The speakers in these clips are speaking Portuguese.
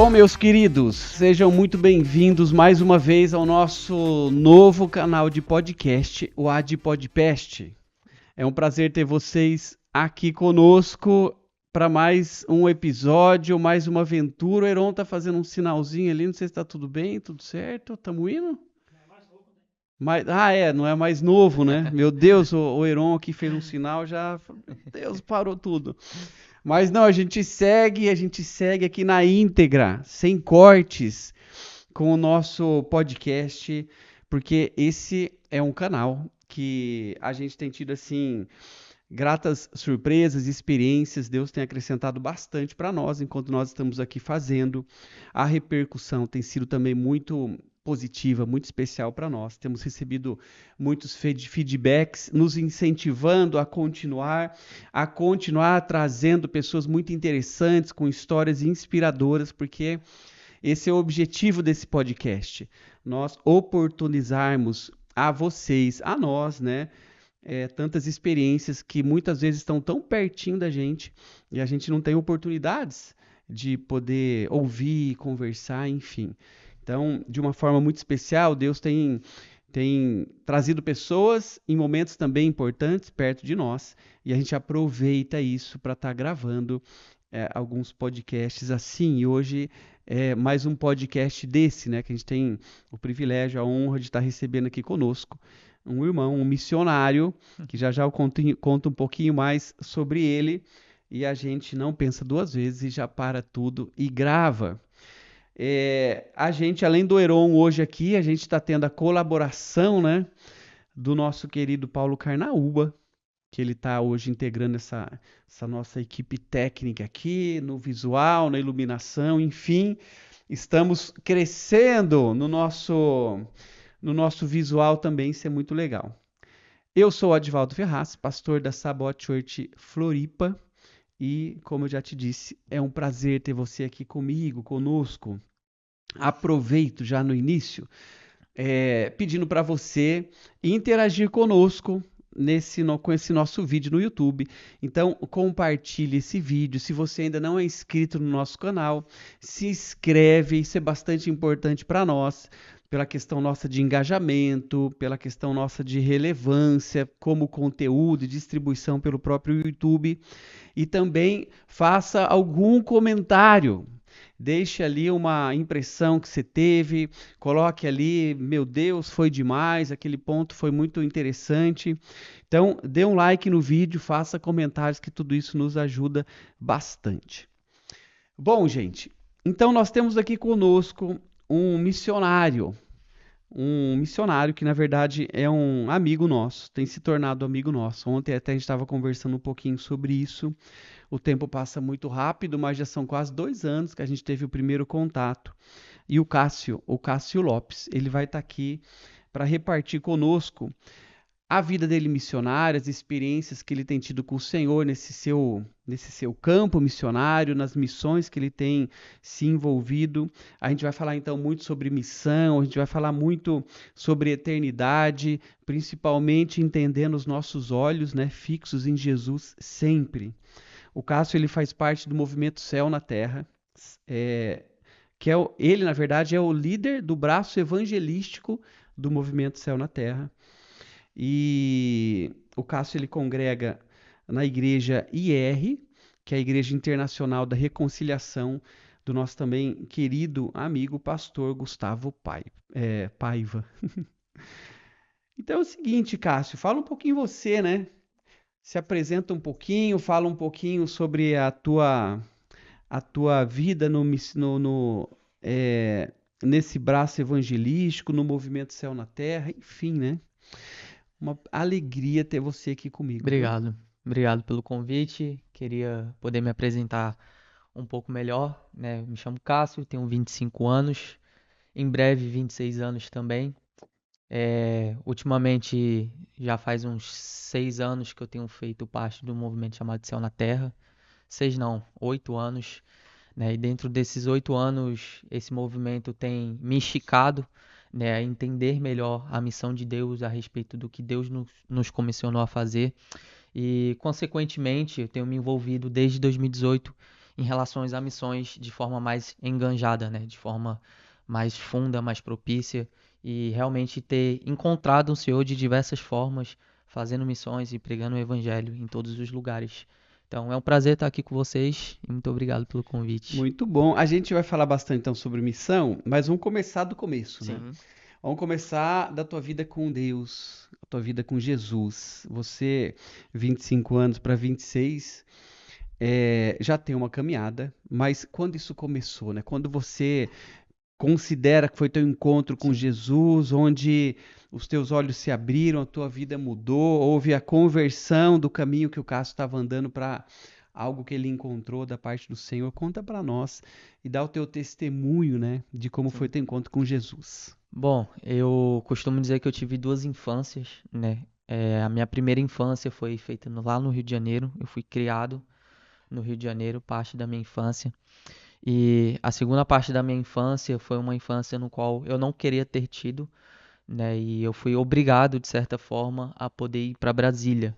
Bom, meus queridos, sejam muito bem-vindos mais uma vez ao nosso novo canal de podcast, o Ad Podcast. É um prazer ter vocês aqui conosco para mais um episódio, mais uma aventura. O Heron tá fazendo um sinalzinho ali, não sei se tá tudo bem, tudo certo, tamo indo? Não é mais novo, né? Meu Deus, o Heron aqui fez um sinal, já, meu Deus, parou tudo. Mas não, a gente segue aqui na íntegra, sem cortes, com o nosso podcast, porque esse é um canal que a gente tem tido, assim, gratas surpresas, experiências. Deus tem acrescentado bastante para nós enquanto nós estamos aqui fazendo. A repercussão tem sido também muito positiva, muito especial para nós. Temos recebido muitos feedbacks, nos incentivando a continuar trazendo pessoas muito interessantes, com histórias inspiradoras, porque esse é o objetivo desse podcast. Nós oportunizarmos a vocês, a nós, né? Tantas experiências que muitas vezes estão tão pertinho da gente e a gente não tem oportunidades de poder ouvir, conversar, enfim. Então, de uma forma muito especial, Deus tem trazido pessoas em momentos também importantes perto de nós e a gente aproveita isso para estar gravando alguns podcasts assim. E hoje é mais um podcast desse, né? Que a gente tem o privilégio, a honra de estar recebendo aqui conosco um irmão, um missionário, que já eu conto um pouquinho mais sobre ele, e a gente não pensa duas vezes e já para tudo e grava. A gente, além do Heron hoje aqui, a gente está tendo a colaboração, né, do nosso querido Paulo Carnaúba, que ele está hoje integrando essa nossa equipe técnica aqui, no visual, na iluminação, enfim, estamos crescendo no nosso visual também, isso é muito legal. Eu sou o Advaldo Ferraz, pastor da Sabot Church Floripa, e como eu já te disse, é um prazer ter você aqui conosco. Aproveito já no início, pedindo para você interagir conosco com esse nosso vídeo no YouTube. Então, compartilhe esse vídeo. Se você ainda não é inscrito no nosso canal, se inscreve, isso é bastante importante para nós, pela questão nossa de engajamento, pela questão nossa de relevância como conteúdo e distribuição pelo próprio YouTube. E também faça algum comentário. Deixe ali uma impressão que você teve, coloque ali, meu Deus, foi demais, aquele ponto foi muito interessante. Então, dê um like no vídeo, faça comentários, que tudo isso nos ajuda bastante. Bom, gente, então nós temos aqui conosco um missionário que na verdade é um amigo nosso, tem se tornado amigo nosso. Ontem até a gente estava conversando um pouquinho sobre isso. O tempo passa muito rápido, mas já são quase 2 anos que a gente teve o primeiro contato. E o Cássio Lopes, ele vai estar aqui para repartir conosco a vida dele missionária, as experiências que ele tem tido com o Senhor nesse seu campo missionário, nas missões que ele tem se envolvido. A gente vai falar então muito sobre missão, a gente vai falar muito sobre eternidade, principalmente entendendo os nossos olhos, né, fixos em Jesus sempre. O Cássio, ele faz parte do movimento Céu na Terra, ele, na verdade, é o líder do braço evangelístico do movimento Céu na Terra. E o Cássio, ele congrega na igreja IR, que é a Igreja Internacional da Reconciliação, do nosso também querido amigo pastor Gustavo Paiva. Então é o seguinte, Cássio, fala um pouquinho você, né? Se apresenta um pouquinho, fala um pouquinho sobre a tua vida nesse braço evangelístico, no movimento Céu na Terra, enfim, né? Uma alegria ter você aqui comigo. Obrigado pelo convite. Queria poder me apresentar um pouco melhor, né? Me chamo Cássio, tenho 25 anos, em breve 26 anos também. Ultimamente já faz uns 6 anos que eu tenho feito parte do movimento chamado Céu na Terra. 6 não, 8 anos, né? E dentro desses 8 anos, esse movimento tem me esticado, né, a entender melhor a missão de Deus a respeito do que Deus nos comissionou a fazer. E, consequentemente, eu tenho me envolvido desde 2018 em relação a missões de forma mais enganjada, né? De forma mais funda, mais propícia e realmente ter encontrado o Senhor de diversas formas, fazendo missões e pregando o evangelho em todos os lugares. Então é um prazer estar aqui com vocês e muito obrigado pelo convite. Muito bom. A gente vai falar bastante então sobre missão, mas vamos começar do começo, né? Sim, Vamos começar da tua vida com Deus, a tua vida com Jesus. Você, 25 anos para 26, já tem uma caminhada, mas quando isso começou, né? Quando você considera que foi teu encontro com sim. Jesus, onde os teus olhos se abriram, a tua vida mudou, houve a conversão do caminho que o Cássio estava andando para algo que ele encontrou da parte do Senhor. Conta para nós e dá o teu testemunho, né, de como foi Sim. teu encontro com Jesus. Bom, eu costumo dizer que eu tive duas infâncias, né? A minha primeira infância foi feita lá no Rio de Janeiro. Eu fui criado no Rio de Janeiro, parte da minha infância. E a segunda parte da minha infância foi uma infância no qual eu não queria ter tido, né? E eu fui obrigado, de certa forma, a poder ir para Brasília.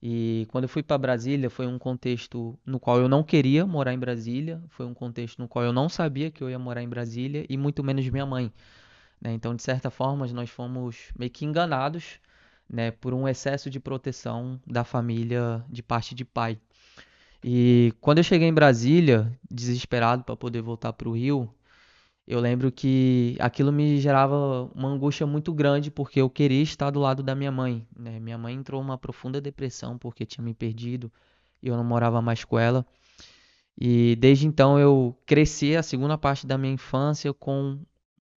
E quando eu fui para Brasília, foi um contexto no qual eu não queria morar em Brasília, foi um contexto no qual eu não sabia que eu ia morar em Brasília e muito menos minha mãe, né? Então, de certa forma, nós fomos meio que enganados, né, por um excesso de proteção da família de parte de pai. E quando eu cheguei em Brasília, desesperado para poder voltar para o Rio, eu lembro que aquilo me gerava uma angústia muito grande porque eu queria estar do lado da minha mãe, né? Minha mãe entrou numa profunda depressão porque tinha me perdido e eu não morava mais com ela. E desde então eu cresci a segunda parte da minha infância com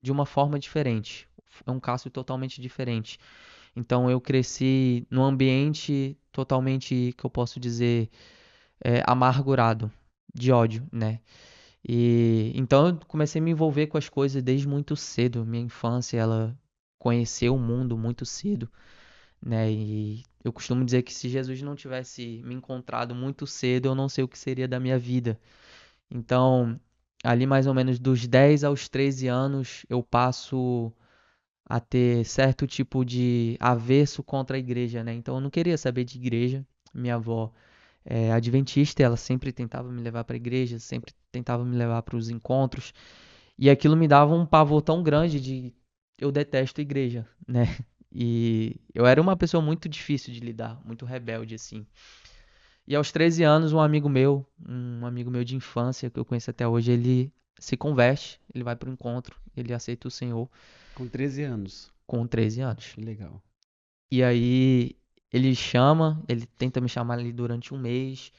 de uma forma diferente. É um caso totalmente diferente. Então eu cresci num ambiente totalmente, que eu posso dizer, amargurado, de ódio, né? E então eu comecei a me envolver com as coisas desde muito cedo. Minha infância, ela conheceu o mundo muito cedo, né? E eu costumo dizer que se Jesus não tivesse me encontrado muito cedo, eu não sei o que seria da minha vida. Então, ali mais ou menos dos 10 aos 13 anos, eu passo a ter certo tipo de avesso contra a igreja, né? Então eu não queria saber de igreja. Minha avó é adventista, ela sempre tentava me levar para a igreja, sempre tentava me levar para os encontros, e aquilo me dava um pavor tão grande de eu detesto igreja, né? E eu era uma pessoa muito difícil de lidar, muito rebelde assim. E aos 13 anos, um amigo meu de infância que eu conheço até hoje, ele se converte, ele vai para o encontro, ele aceita o Senhor Com 13 anos. com 13 anos. Que legal. E aí ele tenta me chamar ali durante um mês,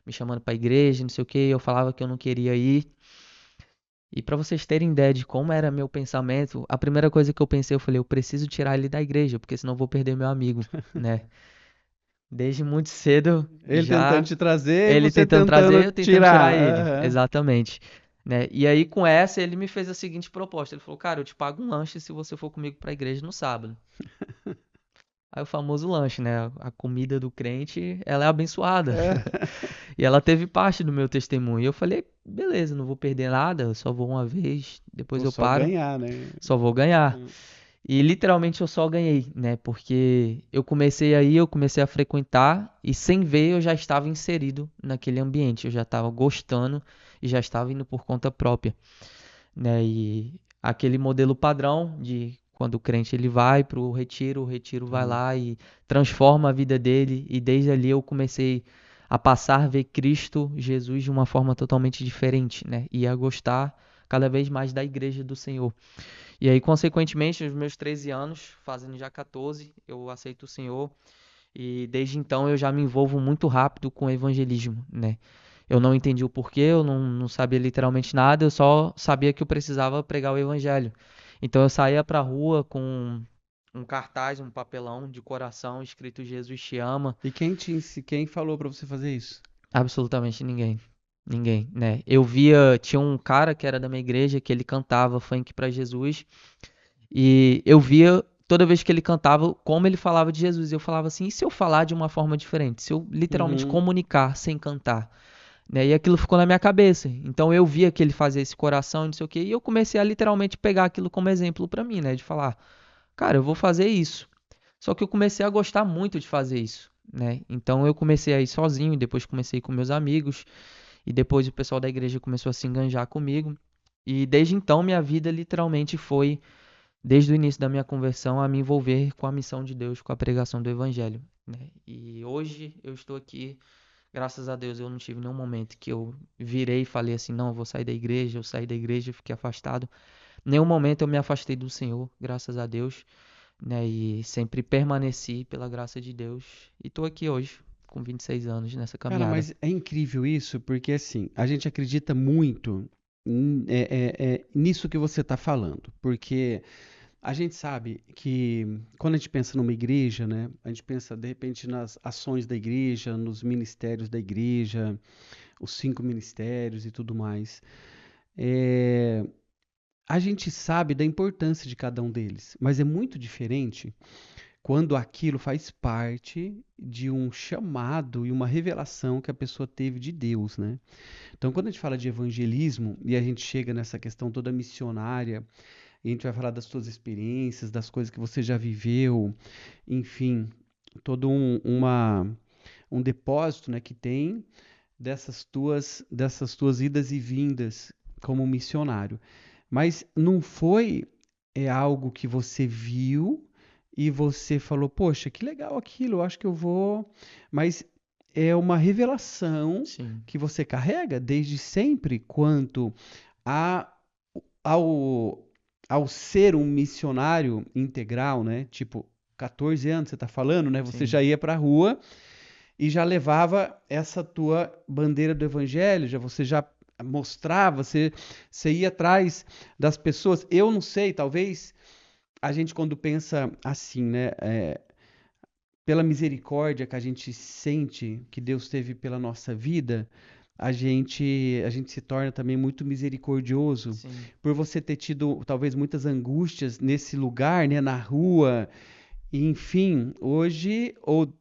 me chamando pra igreja, não sei o que, eu falava que eu não queria ir. E pra vocês terem ideia de como era meu pensamento, a primeira coisa que eu pensei, eu falei, eu preciso tirar ele da igreja, porque senão eu vou perder meu amigo, né? Desde muito cedo, Ele tentando já te trazer e ele você tentando tentando trazer, eu tentando tirar. tirar ele, Aham. exatamente. Né? E aí com essa ele me fez a seguinte proposta, ele falou, cara, eu te pago um lanche se você for comigo pra igreja no sábado. Aí o famoso lanche, né? A comida do crente, ela é abençoada. É. E ela teve parte do meu testemunho. E eu falei, beleza, não vou perder nada, eu só vou uma vez, depois Vou eu só paro, ganhar, né? só vou ganhar. E literalmente eu só ganhei, né? Porque eu comecei aí, eu comecei a frequentar e sem ver eu já estava inserido naquele ambiente, eu já estava gostando e já estava indo por conta própria, né? E aquele modelo padrão de quando o crente ele vai para o retiro vai Uhum. lá e transforma a vida dele e desde ali eu comecei a passar a ver Cristo Jesus de uma forma totalmente diferente, né? E a gostar cada vez mais da igreja do Senhor. E aí, consequentemente, nos meus 13 anos, fazendo já 14, eu aceito o Senhor e desde então eu já me envolvo muito rápido com o evangelismo, né? Eu não entendi o porquê, eu não sabia literalmente nada, eu só sabia que eu precisava pregar o evangelho. Então eu saía pra rua com um cartaz, um papelão de coração escrito Jesus te ama. E quem falou pra você fazer isso? Absolutamente ninguém. Ninguém, né? Eu via, tinha um cara que era da minha igreja que ele cantava funk pra Jesus e eu via toda vez que ele cantava como ele falava de Jesus. E eu falava assim, e se eu falar de uma forma diferente? Se eu literalmente Uhum. comunicar sem cantar? Né? E aquilo ficou na minha cabeça. Então eu via que ele fazia esse coração, não sei o quê, e eu comecei a literalmente pegar aquilo como exemplo pra mim, né? De falar, cara, eu vou fazer isso. Só que eu comecei a gostar muito de fazer isso, né? Então eu comecei a ir sozinho, e depois comecei com meus amigos. E depois o pessoal da igreja começou a se enganjar comigo. E desde então minha vida literalmente foi, desde o início da minha conversão, a me envolver com a missão de Deus, com a pregação do evangelho, né? E hoje eu estou aqui, graças a Deus, eu não tive nenhum momento que eu virei e falei assim, não, eu vou sair da igreja, eu saí da igreja, eu fiquei afastado. Nenhum momento eu me afastei do Senhor, graças a Deus, né? E sempre permaneci pela graça de Deus. E estou aqui hoje, com 26 anos, nessa Cara, caminhada. mas é incrível isso, porque assim, a gente acredita muito nisso que você está falando, porque a gente sabe que quando a gente pensa numa igreja, né, a gente pensa de repente nas ações da igreja, nos ministérios da igreja, os 5 ministérios e tudo mais. É, a gente sabe da importância de cada um deles, mas é muito diferente quando aquilo faz parte de um chamado e uma revelação que a pessoa teve de Deus, né? Então, quando a gente fala de evangelismo e a gente chega nessa questão toda missionária, e a gente vai falar das suas experiências, das coisas que você já viveu, enfim, todo um depósito, né, que tem dessas tuas idas e vindas como missionário. Mas não foi algo que você viu e você falou, poxa, que legal aquilo, eu acho que eu vou. Mas é uma revelação Sim, que você carrega desde sempre quanto a, ao, ao ser um missionário integral, né? Tipo, 14 anos você está falando, né? Você sim. já ia para a rua e já levava essa tua bandeira do evangelho, você já mostrava, você ia atrás das pessoas. Eu não sei, talvez a gente quando pensa assim, né, pela misericórdia que a gente sente que Deus teve pela nossa vida, a gente se torna também muito misericordioso Sim, por você ter tido talvez muitas angústias nesse lugar, né, na rua, e, enfim, hoje, ou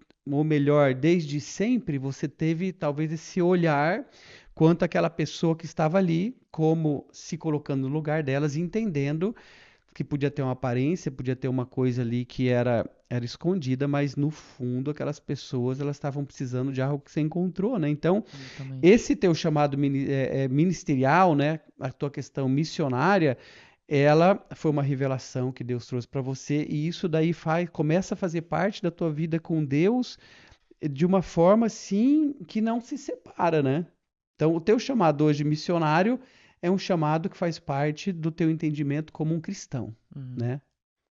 melhor, desde sempre, você teve talvez esse olhar quanto àquela pessoa que estava ali, como se colocando no lugar delas, e entendendo que podia ter uma aparência, podia ter uma coisa ali que era escondida, mas no fundo aquelas pessoas elas estavam precisando de algo que você encontrou, né? Então, exatamente. esse teu chamado ministerial, né, a tua questão missionária, ela foi uma revelação que Deus trouxe para você e isso daí começa a fazer parte da tua vida com Deus de uma forma assim que não se separa, né? Então, o teu chamado hoje missionário é um chamado que faz parte do teu entendimento como um cristão, Uhum, né?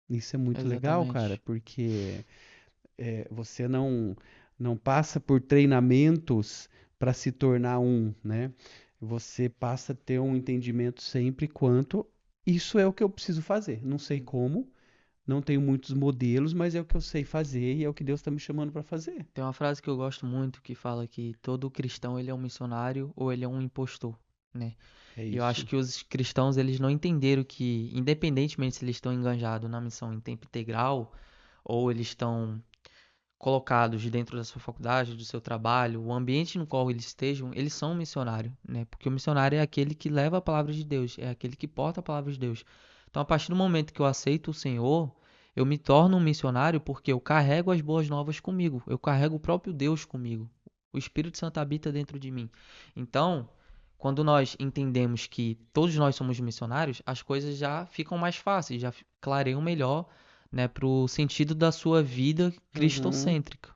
Isso é muito legal, cara, exatamente. porque você não passa por treinamentos para se tornar um, né? Você passa a ter um entendimento sempre quanto isso é o que eu preciso fazer. Não sei Sim. como, não tenho muitos modelos, mas é o que eu sei fazer e é o que Deus está me chamando para fazer. Tem uma frase que eu gosto muito que fala que todo cristão ele é um missionário ou ele é um impostor, né? É E eu acho isso. que os cristãos eles não entenderam que, independentemente se eles estão engajados na missão em tempo integral ou eles estão colocados dentro da sua faculdade, do seu trabalho, o ambiente no qual eles estejam, eles são um missionário, né? Porque o missionário é aquele que leva a palavra de Deus, é aquele que porta a palavra de Deus. Então, a partir do momento que eu aceito o Senhor, eu me torno um missionário porque eu carrego as boas novas comigo, eu carrego o próprio Deus comigo. O Espírito Santo habita dentro de mim. Então, quando nós entendemos que todos nós somos missionários, as coisas já ficam mais fáceis, já clareiam melhor, né, pro sentido da sua vida Uhum. cristocêntrica.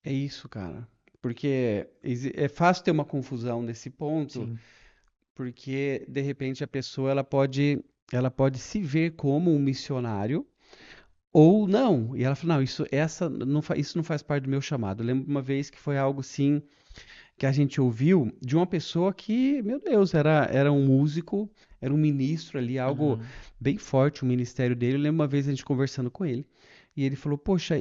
É isso, cara. Porque é fácil ter uma confusão nesse ponto, Sim, porque de repente a pessoa ela pode se ver como um missionário ou não. E ela fala, não, isso não faz parte do meu chamado. Eu lembro uma vez que foi algo assim que a gente ouviu de uma pessoa que, meu Deus, era um músico, era um ministro ali, algo uhum, bem forte, o ministério dele. Eu lembro uma vez a gente conversando com ele, e ele falou: Poxa,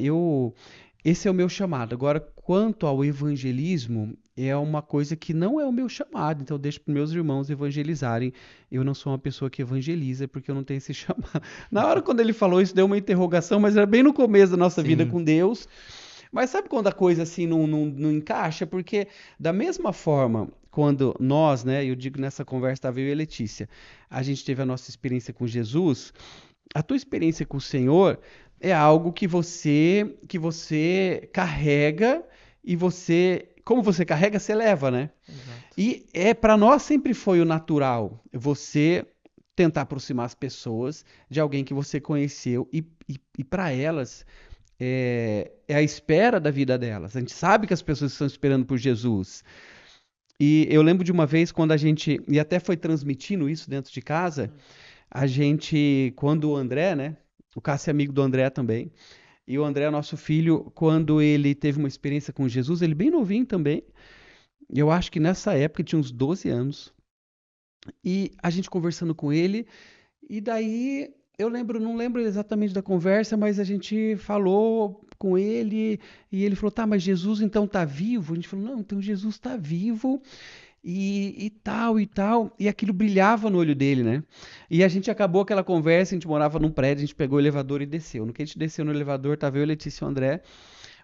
esse é o meu chamado. Agora, quanto ao evangelismo, é uma coisa que não é o meu chamado, então eu deixo para meus irmãos evangelizarem. Eu não sou uma pessoa que evangeliza porque eu não tenho esse chamado. Na hora quando ele falou isso, deu uma interrogação, mas era bem no começo da nossa vida sim, com Deus. Mas sabe quando a coisa assim não encaixa? Porque da mesma forma, quando nós, né, eu digo nessa conversa, estava eu e a Letícia, a gente teve a nossa experiência com Jesus, a tua experiência com o Senhor é algo que você carrega e você como você carrega, você leva, né? Exato. E para nós sempre foi o natural você tentar aproximar as pessoas de alguém que você conheceu e para elas é a espera da vida delas. A gente sabe que as pessoas estão esperando por Jesus. E eu lembro de uma vez quando a gente, e até foi transmitindo isso dentro de casa, a gente, quando o André, né? O Cássio é amigo do André também. E o André, nosso filho, quando ele teve uma experiência com Jesus, ele bem novinho também. Eu acho que nessa época ele tinha uns 12 anos. E a gente conversando com ele, e daí eu lembro, não lembro exatamente da conversa, mas a gente falou com ele e ele falou: "Tá, mas Jesus então tá vivo?" A gente falou: "Não, então Jesus tá vivo e tal e tal". E aquilo brilhava no olho dele, né? E a gente acabou aquela conversa, a gente morava num prédio, a gente pegou o elevador e desceu. No que a gente desceu no elevador, tava eu, Letícia e o André.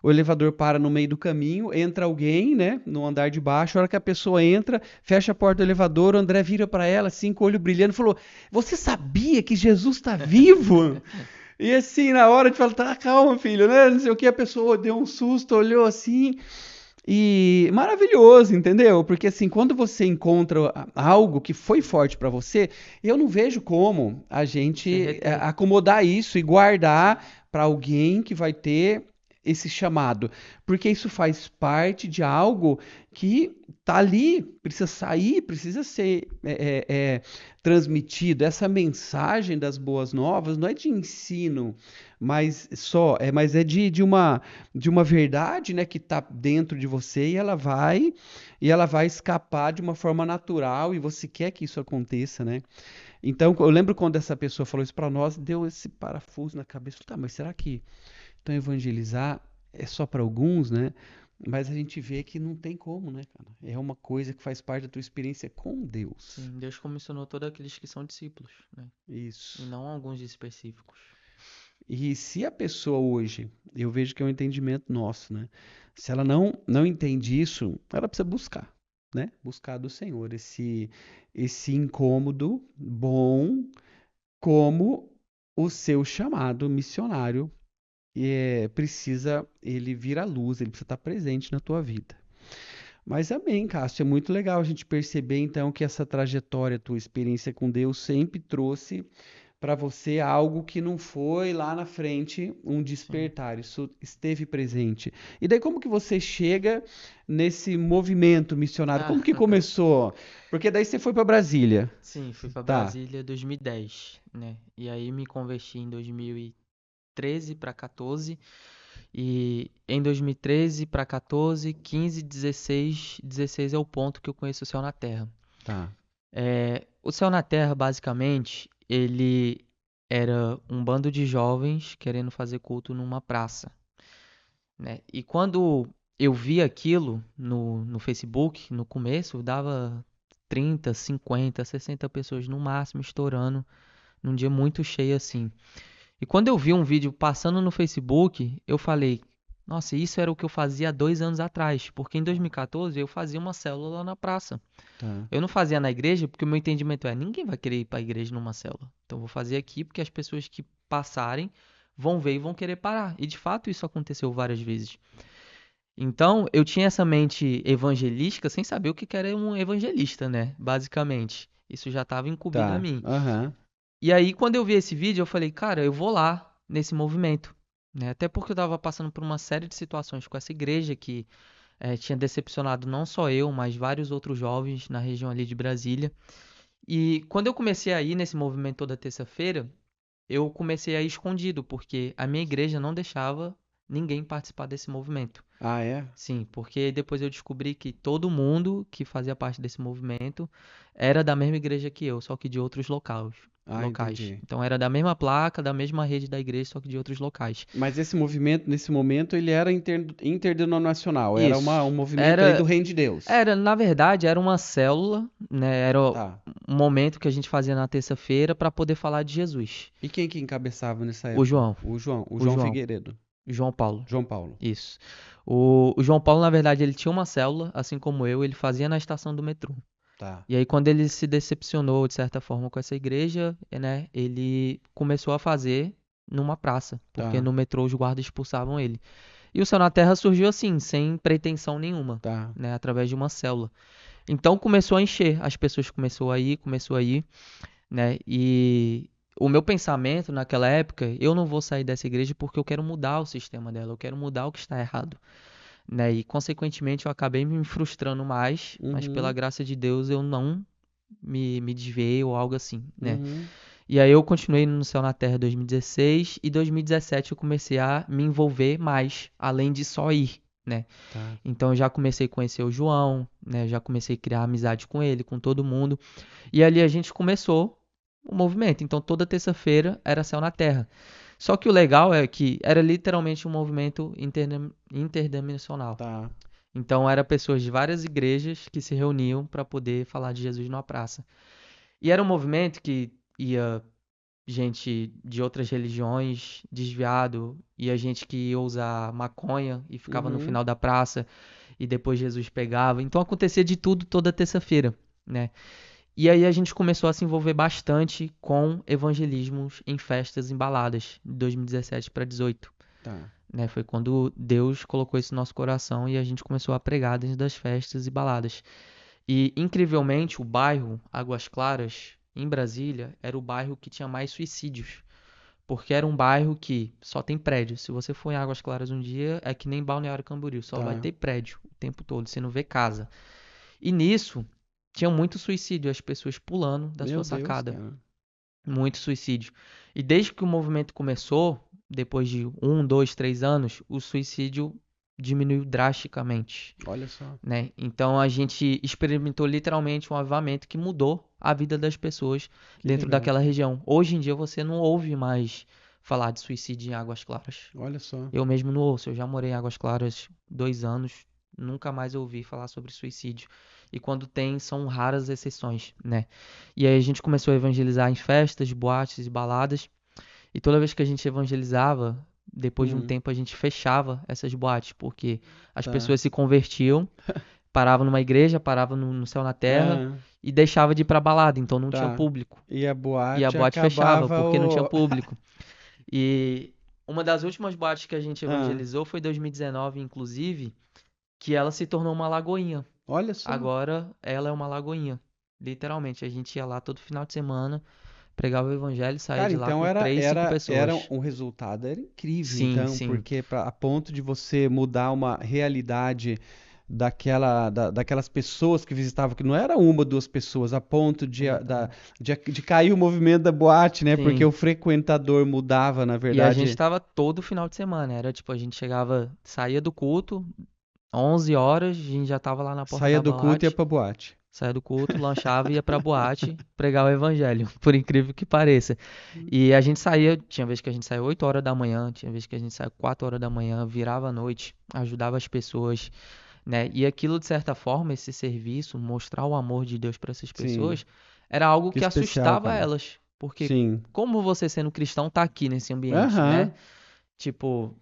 O elevador para no meio do caminho, entra alguém, né, no andar de baixo. A hora que a pessoa entra, fecha a porta do elevador, o André vira para ela, assim, com o olho brilhando, e falou: "Você sabia que Jesus está vivo?" E assim, na hora de falar: "Tá, calma, filho", né? Não sei o que, a pessoa deu um susto, olhou assim. E maravilhoso, entendeu? Porque assim, quando você encontra algo que foi forte para você, eu não vejo como a Você gente retém. acomodar isso e guardar para alguém que vai ter esse chamado, porque isso faz parte de algo que tá ali, precisa sair, precisa ser transmitido. Essa mensagem das boas novas não é de ensino, mas é de uma verdade, né, que está dentro de você e ela vai escapar de uma forma natural e você quer que isso aconteça, né? Então, eu lembro quando essa pessoa falou isso para nós, deu esse parafuso na cabeça. Tá, mas será que então evangelizar é só para alguns, né? Mas a gente vê que não tem como, né, cara? É uma coisa que faz parte da tua experiência com Deus. Sim, Deus comissionou todos aqueles que são discípulos, né? E Isso. não alguns específicos. E se a pessoa hoje, eu vejo que é um entendimento nosso, né? Se ela não entende isso, ela precisa buscar, né? Buscar do Senhor esse incômodo bom como o seu chamado missionário precisa ele vir à luz, ele precisa estar presente na tua vida. Mas amém, Cássio, é muito legal a gente perceber então que essa trajetória, tua experiência com Deus sempre trouxe para você algo que não foi lá na frente um Sim. despertar, isso esteve presente. E daí como que você chega nesse movimento missionário? Ah, Como que começou? Porque daí você foi para Brasília. sim, fui para Tá, Brasília em 2010, né? E aí me converti em 2013 para 14. E em 2013 para 14, 15, 16, 16 é o ponto que eu conheço o Céu na Terra. tá, O Céu na Terra, basicamente, ele era um bando de jovens querendo fazer culto numa praça, né? E quando eu vi aquilo no Facebook, no começo, dava 30, 50, 60 pessoas no máximo estourando num dia muito cheio assim. E quando eu vi um vídeo passando no Facebook, eu falei, nossa, isso era o que eu fazia há 2 anos atrás, porque em 2014 eu fazia uma célula lá na praça. tá. Eu não fazia na igreja porque o meu entendimento é, ninguém vai querer ir para a igreja numa célula. Então eu vou fazer aqui porque as pessoas que passarem vão ver e vão querer parar. E de fato isso aconteceu várias vezes. Então eu tinha essa mente evangelística sem saber o que era um evangelista, né? Basicamente. Isso já estava incumbido a Tá. mim. Aham. E aí, quando eu vi esse vídeo, eu falei, cara, eu vou lá nesse movimento, né? Até porque eu tava passando por uma série de situações com essa igreja que tinha decepcionado não só eu, mas vários outros jovens na região ali de Brasília. E quando eu comecei a ir nesse movimento toda terça-feira, eu comecei a ir escondido, porque a minha igreja não deixava ninguém participar desse movimento. Ah, é? Sim, porque depois eu descobri que todo mundo que fazia parte desse movimento era da mesma igreja que eu, só que de outros Ah, locais. entendi. Então era da mesma placa, da mesma rede da igreja, só que de outros locais. Mas esse movimento, nesse momento, ele era interdenominacional, era um Isso. movimento aí do Era, Reino de Deus. na verdade, era uma célula, né? Era Tá. um momento que a gente fazia na terça-feira para poder falar de Jesus. E quem que encabeçava nessa O época? João, O o João João, Figueiredo. João Paulo. João Paulo. Isso. O João Paulo, na verdade, ele tinha uma célula, assim como eu, ele fazia na estação do metrô. Tá, E aí, quando ele se decepcionou, de certa forma, com essa igreja, né, ele começou a fazer numa praça, porque tá. no metrô os guardas expulsavam ele. E o Céu na Terra surgiu assim, sem pretensão nenhuma, Tá. né? Através de uma célula. Então começou a encher, as pessoas começou a ir, né? E o meu pensamento naquela época, eu não vou sair dessa igreja porque eu quero mudar o sistema dela, eu quero mudar o que está errado, né? E consequentemente eu acabei me frustrando mais, mas pela Uhum. graça de Deus eu não me desviei ou algo assim, né? Uhum. E aí eu continuei no Céu na Terra em 2016 e 2017 eu comecei a me envolver mais, além de só ir, né? Tá. Então eu já comecei a conhecer o João, né? Já comecei a criar amizade com ele, com todo mundo. E ali a gente começou o movimento. Então toda terça-feira era Céu na Terra. Só que o legal é que era literalmente um movimento interdimensional. Tá. Então eram pessoas de várias igrejas que se reuniam para poder falar de Jesus numa praça. E era um movimento que ia gente de outras religiões desviado, ia gente que ia usar maconha e ficava no Uhum. final da praça e depois Jesus pegava. Então acontecia de tudo toda terça-feira, né? E aí a gente começou a se envolver bastante com evangelismos em festas em baladas, de 2017 para 2018. Tá. Né? Foi quando Deus colocou isso no nosso coração e a gente começou a pregar dentro das festas e baladas. E, incrivelmente, o bairro Águas Claras, em Brasília, era o bairro que tinha mais suicídios. Porque era um bairro que só tem prédio. Se você for em Águas Claras um dia, é que nem Balneário Camboriú, só vai Tá. ter prédio o tempo todo, você não vê casa. E nisso, tinha muito suicídio, as pessoas pulando da Meu sua Deus, sacada. cara. Muito suicídio. E desde que o movimento começou, depois de 1, 2, 3 anos, o suicídio diminuiu drasticamente, Olha só. né? Então a gente experimentou literalmente um avivamento que mudou a vida das pessoas Que dentro legal. daquela região. Hoje em dia você não ouve mais falar de suicídio em Águas Claras. Olha só. Eu mesmo não ouço, eu já morei em Águas Claras 2 anos, nunca mais ouvi falar sobre suicídio. E quando tem, são raras exceções, né? E aí a gente começou a evangelizar em festas, boates e baladas. E toda vez que a gente evangelizava, depois de um Hum. tempo a gente fechava essas boates, porque as Tá. pessoas se convertiam, paravam numa igreja, paravam no céu na terra Ah, e deixava de ir pra balada, então não tinha tá. público. E a E a boate boate fechava, acabava porque não tinha o. público. E uma das últimas boates que a gente Ah, evangelizou foi em 2019, inclusive, que ela se tornou uma lagoinha. olha só. Agora ela é uma lagoinha. Literalmente, a gente ia lá todo final de semana, pregava o evangelho e saía Cara, de lá então com 3, 5 era pessoas. um resultado era incrível, Sim, então, sim. porque a ponto de você mudar uma realidade daquelas pessoas que visitavam, que não era uma, duas pessoas, a ponto Exatamente. de cair o movimento da boate, né? Porque Sim. o frequentador mudava, na E a gente verdade, tava todo final de semana. Era tipo, a gente chegava, saía do culto, 11 horas, a gente já tava lá na porta saía da do culto e ia boate. pra boate. Saía do culto, lanchava e ia pra boate pregar o evangelho, por incrível que pareça. E a gente saía, tinha vez que a gente saía 8 horas da manhã, tinha vez que a gente saía 4 horas da manhã, virava a noite, ajudava as pessoas, né? E aquilo, de certa forma, esse serviço, mostrar o amor de Deus para essas Sim, pessoas, era algo que que especial, assustava cara. elas. Porque Sim. como você sendo cristão tá aqui nesse ambiente, né? Aham, Tipo,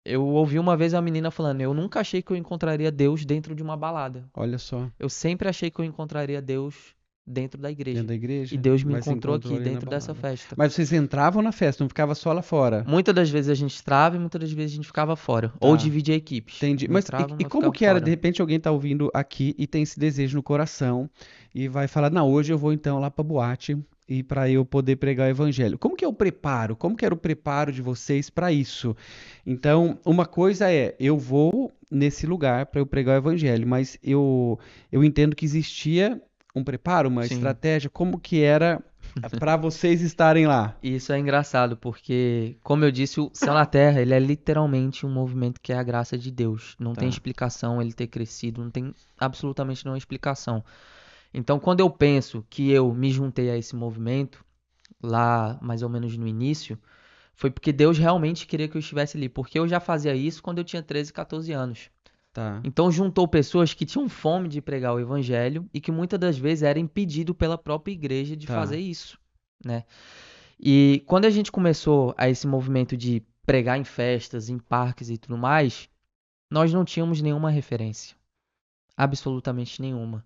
eu ouvi uma vez a menina falando, eu nunca achei que eu encontraria Deus dentro de uma balada. olha só, Eu sempre achei que eu encontraria Deus dentro da dentro igreja. da E igreja, Deus me mas encontrou encontrou aqui ali na dentro dessa balada. festa. Mas vocês entravam na festa, não ficava só lá fora. Muitas das vezes a gente entrava e muitas das vezes a gente ficava fora. Ou Tá. dividia equipes. Entendi. Um Mas entrava, e mas como ficava que era, de fora. repente, alguém tá ouvindo aqui e tem esse desejo no coração e vai falar, não, hoje eu vou então lá pra boate e para eu poder pregar o evangelho. Como que é o preparo? Como que era o preparo de vocês para isso? Então, uma coisa é, eu vou nesse lugar para eu pregar o evangelho, mas eu entendo que existia um preparo, uma Sim. estratégia, como que era para vocês estarem lá? E isso é engraçado, porque, como eu disse, o Céu na Terra, ele é literalmente um movimento que é a graça de Deus. Não tem Tá, explicação ele ter crescido, não tem absolutamente nenhuma explicação. Então, quando eu penso que eu me juntei a esse movimento, lá mais ou menos no início, foi porque Deus realmente queria que eu estivesse ali, porque eu já fazia isso quando eu tinha 13, 14 anos. tá, Então juntou pessoas que tinham fome de pregar o evangelho e que muitas das vezes era impedido pela própria igreja de fazer tá, isso, né? E quando a gente começou a esse movimento de pregar em festas, em parques e tudo mais, nós não tínhamos nenhuma referência, absolutamente nenhuma.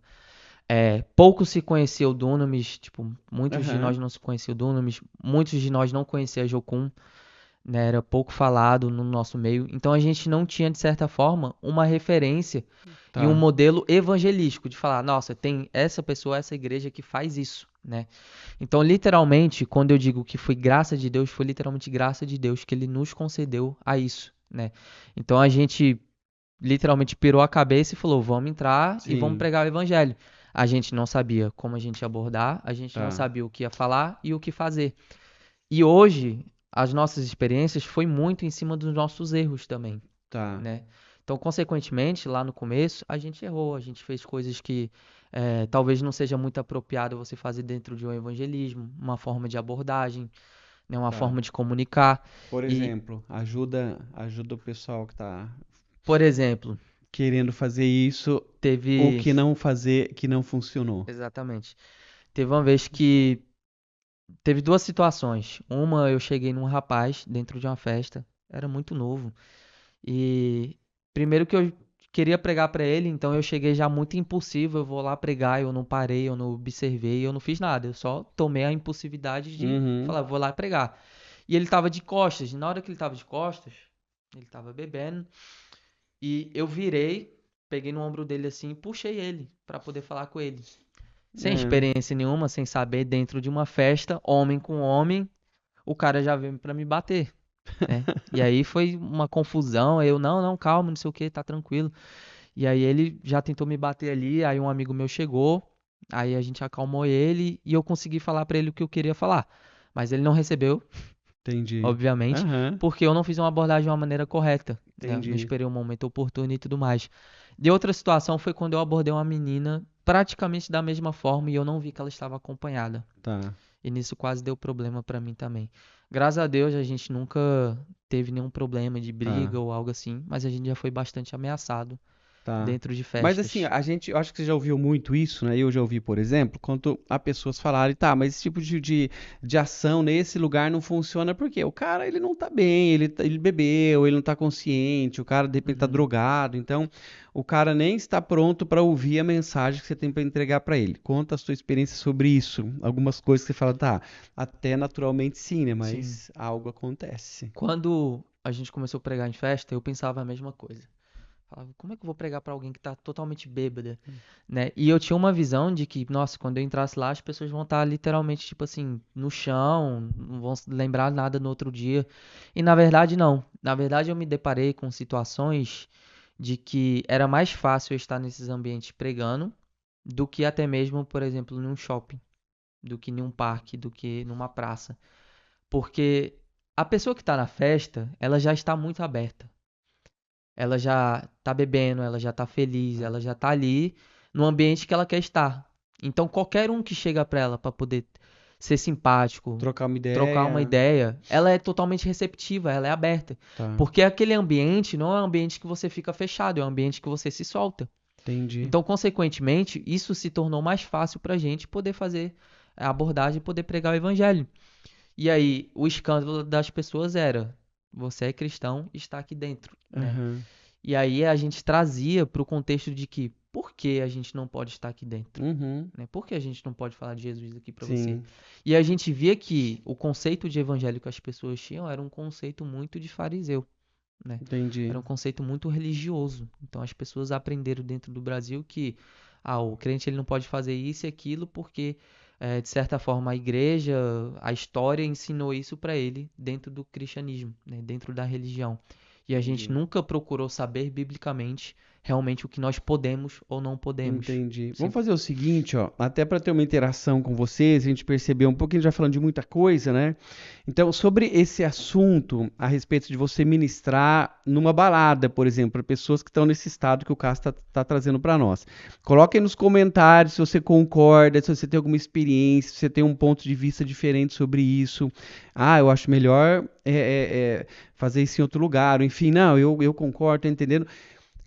Pouco se conhecia o Dunamis, tipo, muitos de aham, nós não se conheciam o Dunamis, muitos de nós não conheciam a Jocum, né? Era pouco falado no nosso meio. Então a gente não tinha, de certa forma, uma referência e um Tá. modelo evangelístico de falar, nossa, tem essa pessoa, essa igreja que faz isso, né? Então, literalmente, quando eu digo que foi graça de Deus, foi literalmente graça de Deus que ele nos concedeu a isso, né? Então a gente literalmente pirou a cabeça e falou, vamos entrar e vamos Sim. pregar o evangelho. A gente não sabia como a gente ia abordar, a gente não Tá. sabia o que ia falar e o que fazer. E hoje, as nossas experiências foi muito em cima dos nossos erros também, Tá. né? Então, consequentemente, lá no começo, a gente errou, a gente fez coisas que talvez não seja muito apropriado você fazer dentro de um evangelismo, uma forma de abordagem, né? Uma Tá. forma de comunicar. Por E, exemplo, ajuda o pessoal que tá por exemplo, querendo fazer isso, o teve. que não fazer, que não funcionou. Exatamente. Teve uma vez que. Teve duas situações. Uma, eu cheguei num rapaz dentro de uma festa, era muito novo. E primeiro que eu queria pregar pra ele, então eu cheguei já muito impulsivo, eu vou lá pregar, eu não parei, eu não observei, eu não fiz nada, eu só tomei a impulsividade de Uhum. falar, vou lá pregar. E ele tava de costas, e na hora que ele tava de costas, ele tava bebendo, e eu virei, peguei no ombro dele assim e puxei ele pra poder falar com ele. Sem É. experiência nenhuma, sem saber, dentro de uma festa, homem com homem, o cara já veio pra me bater, né? E aí foi uma confusão, aí eu, não, não, calma, não sei o que, tá tranquilo. E aí ele já tentou me bater ali, aí um amigo meu chegou, aí a gente acalmou ele e eu consegui falar pra ele o que eu queria falar. Mas ele não recebeu, Entendi. obviamente, Aham. porque eu não fiz uma abordagem de uma maneira correta, né? Não Entendi. esperei um momento oportuno e tudo mais. De outra situação foi quando eu abordei uma menina praticamente da mesma forma e eu não vi que ela estava acompanhada. Tá. E nisso quase deu problema pra mim também. Graças a Deus a gente nunca teve nenhum problema de Tá. briga ou algo assim, mas a gente já foi bastante ameaçado Tá. dentro de Mas assim, festas. eu acho que você já ouviu muito isso, né? Eu já ouvi, por exemplo, quando há pessoas falarem, tá, mas esse tipo de ação nesse lugar não funciona porque o cara, ele não tá bem, ele bebeu, ele não tá consciente, o cara de repente tá Uhum. drogado, então o cara nem está pronto para ouvir a mensagem que você tem para entregar para ele. Conta a sua experiência sobre isso, algumas coisas que você fala, tá, até naturalmente sim, né? Sim. Mas algo acontece. Quando a gente começou a pregar em festa, eu pensava a mesma coisa. Falava, como é que eu vou pregar pra alguém que tá totalmente bêbada, né? E eu tinha uma visão de que, nossa, quando eu entrasse lá, as pessoas vão estar literalmente, tipo assim, no chão, não vão se lembrar nada no outro dia. E na verdade, não. Na verdade, eu me deparei com situações de que era mais fácil eu estar nesses ambientes pregando do que até mesmo, por exemplo, num shopping, do que em um parque, do que numa praça. Porque a pessoa que está na festa, ela já está muito aberta. Ela já tá bebendo, ela já tá feliz, ela já tá ali no ambiente que ela quer estar. Então qualquer um que chega pra ela pra poder ser simpático, Trocar uma trocar uma ideia, ideia, ela é totalmente receptiva, ela é aberta. tá, Porque aquele ambiente não é um ambiente que você fica fechado, é um ambiente que você se solta. entendi. Então, consequentemente, isso se tornou mais fácil pra gente poder fazer a abordagem e poder pregar o evangelho. E aí, o escândalo das pessoas era: você é cristão, está aqui dentro, né? Aham. E aí a gente trazia para o contexto de que por que a gente não pode estar aqui dentro? Uhum. Né? Por que a gente não pode falar de Jesus aqui para você? Sim, E a gente via que o conceito de evangelho que as pessoas tinham era um conceito muito de fariseu, né? entendi. Era um conceito muito religioso. Então as pessoas aprenderam dentro do Brasil que o crente ele não pode fazer isso e aquilo porque de certa forma a igreja, a história ensinou isso para ele dentro do cristianismo, né? Dentro da religião. E a gente Entendi. nunca procurou saber biblicamente realmente o que nós podemos ou não podemos. Entendi. Vamos Sim. fazer o seguinte, ó, até para ter uma interação com vocês, a gente percebeu um pouquinho já falando de muita coisa, né? Então, sobre esse assunto a respeito de você ministrar numa balada, por exemplo, para pessoas que estão nesse estado que o Cássio tá trazendo para nós. Coloquem nos comentários se você concorda, se você tem alguma experiência, se você tem um ponto de vista diferente sobre isso. Ah, eu acho melhor fazer isso em outro lugar. Enfim, não, eu concordo, tá entendendo?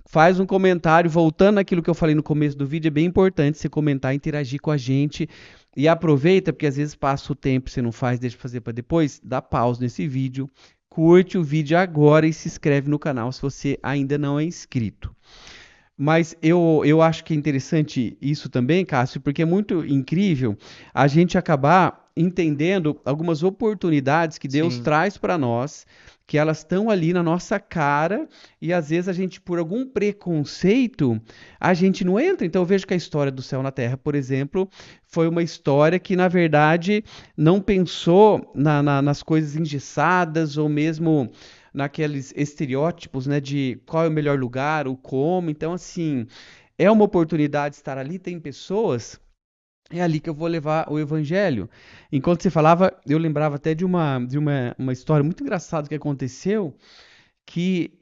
Faz um comentário, voltando àquilo que eu falei no começo do vídeo, é bem importante você comentar, interagir com a gente. E aproveita, porque às vezes passa o tempo, você não faz, deixa fazer para depois, dá pausa nesse vídeo, curte o vídeo agora e se inscreve no canal se você ainda não é inscrito. Mas eu acho que é interessante isso também, Cássio, porque é muito incrível a gente acabar entendendo algumas oportunidades que Deus Sim, traz para nós, que elas estão ali na nossa cara e às vezes a gente, por algum preconceito, a gente não entra. Então eu vejo que a história do Céu na Terra, por exemplo, foi uma história que, na verdade, não pensou nas coisas engessadas ou mesmo naqueles estereótipos, né, de qual é o melhor lugar, o como. Então, assim, é uma oportunidade estar ali. Tem pessoas, é ali que eu vou levar o evangelho. Enquanto você falava, eu lembrava até de uma história muito engraçada que aconteceu, que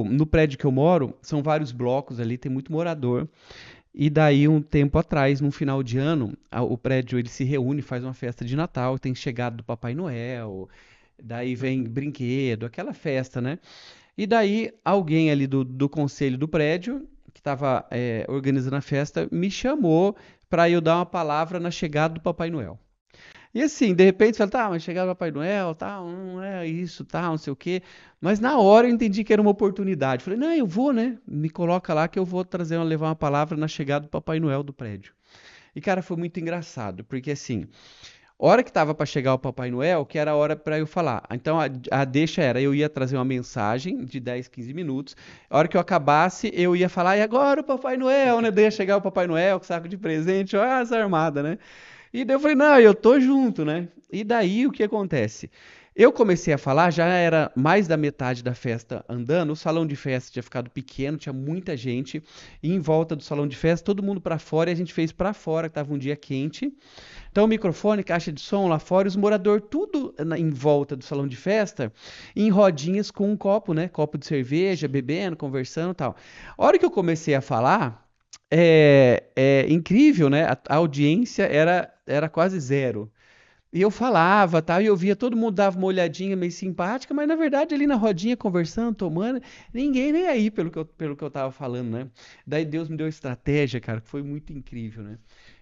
no prédio que eu moro, são vários blocos ali, tem muito morador. E daí, um tempo atrás, num final de ano, o prédio ele se reúne, faz uma festa de Natal, tem chegada do Papai Noel, daí vem uhum, brinquedo, aquela festa, né? E daí, alguém ali do conselho do prédio, que estava organizando a festa, me chamou para eu dar uma palavra na chegada do Papai Noel. E assim, de repente, você fala, tá, mas chegada do Papai Noel, tá, não é isso, tá, não sei o quê. Mas na hora eu entendi que era uma oportunidade. Falei, não, eu vou, né? Me coloca lá que eu vou levar uma palavra na chegada do Papai Noel do prédio. E, cara, foi muito engraçado, porque assim, hora que tava para chegar o Papai Noel, que era a hora para eu falar. Então a deixa era, eu ia trazer uma mensagem de 10, 15 minutos. A hora que eu acabasse, eu ia falar, e agora o Papai Noel, né? Daí ia chegar o Papai Noel com saco de presente, olha essa armada, né? E daí eu falei, não, eu tô junto, né? E daí o que acontece? Eu comecei a falar, já era mais da metade da festa andando, o salão de festa tinha ficado pequeno, tinha muita gente, e em volta do salão de festa, todo mundo para fora, e a gente fez para fora, que tava um dia quente. Então, microfone, caixa de som lá fora, e os moradores tudo em volta do salão de festa, em rodinhas com um copo, né? Copo de cerveja, sim. bebendo, conversando e tal. A hora que eu comecei a falar, é incrível, né? A audiência era quase zero. E eu falava, tal, e eu via todo mundo dava uma olhadinha meio simpática, mas na verdade ali na rodinha conversando, tomando, ninguém nem aí pelo que eu tava falando, né? Daí Deus me deu estratégia, cara, que foi muito incrível, né?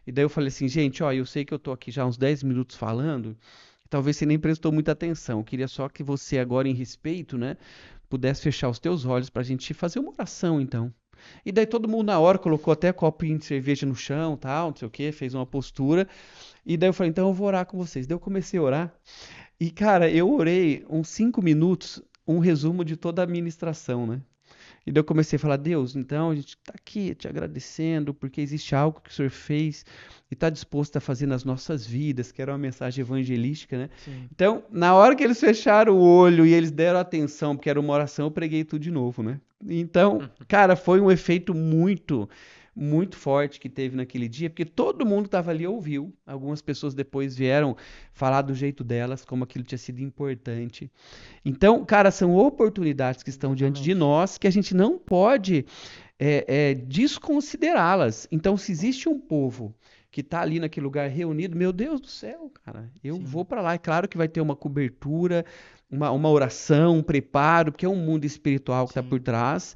E daí eu falei assim, gente, ó, eu sei que eu tô aqui já uns 10 minutos falando, talvez você nem prestou muita atenção. Eu queria só que você agora em respeito, né, pudesse fechar os teus olhos pra gente fazer uma oração, então. E daí todo mundo na hora colocou até copinho de cerveja no chão, tal, não sei o quê, fez uma postura. E daí eu falei, então eu vou orar com vocês. Daí eu comecei a orar. E, cara, eu orei uns 5 minutos, um resumo de toda a ministração, né? E daí eu comecei a falar, Deus, então a gente está aqui te agradecendo porque existe algo que o Senhor fez e está disposto a fazer nas nossas vidas, que era uma mensagem evangelística, né? Sim. Então, na hora que eles fecharam o olho e eles deram atenção, porque era uma oração, eu preguei tudo de novo, né? Então, cara, foi um efeito muito, muito forte que teve naquele dia, porque todo mundo que estava ali ouviu. Algumas pessoas depois vieram falar do jeito delas, como aquilo tinha sido importante. Então, cara, são oportunidades que estão diante de Exatamente. nós que a gente não pode desconsiderá-las. Então, se existe um povo que está ali naquele lugar reunido, meu Deus do céu, cara, eu vou Sim. para lá. É claro que vai ter uma cobertura, uma oração, um preparo, porque é um mundo espiritual que está por Sim. trás,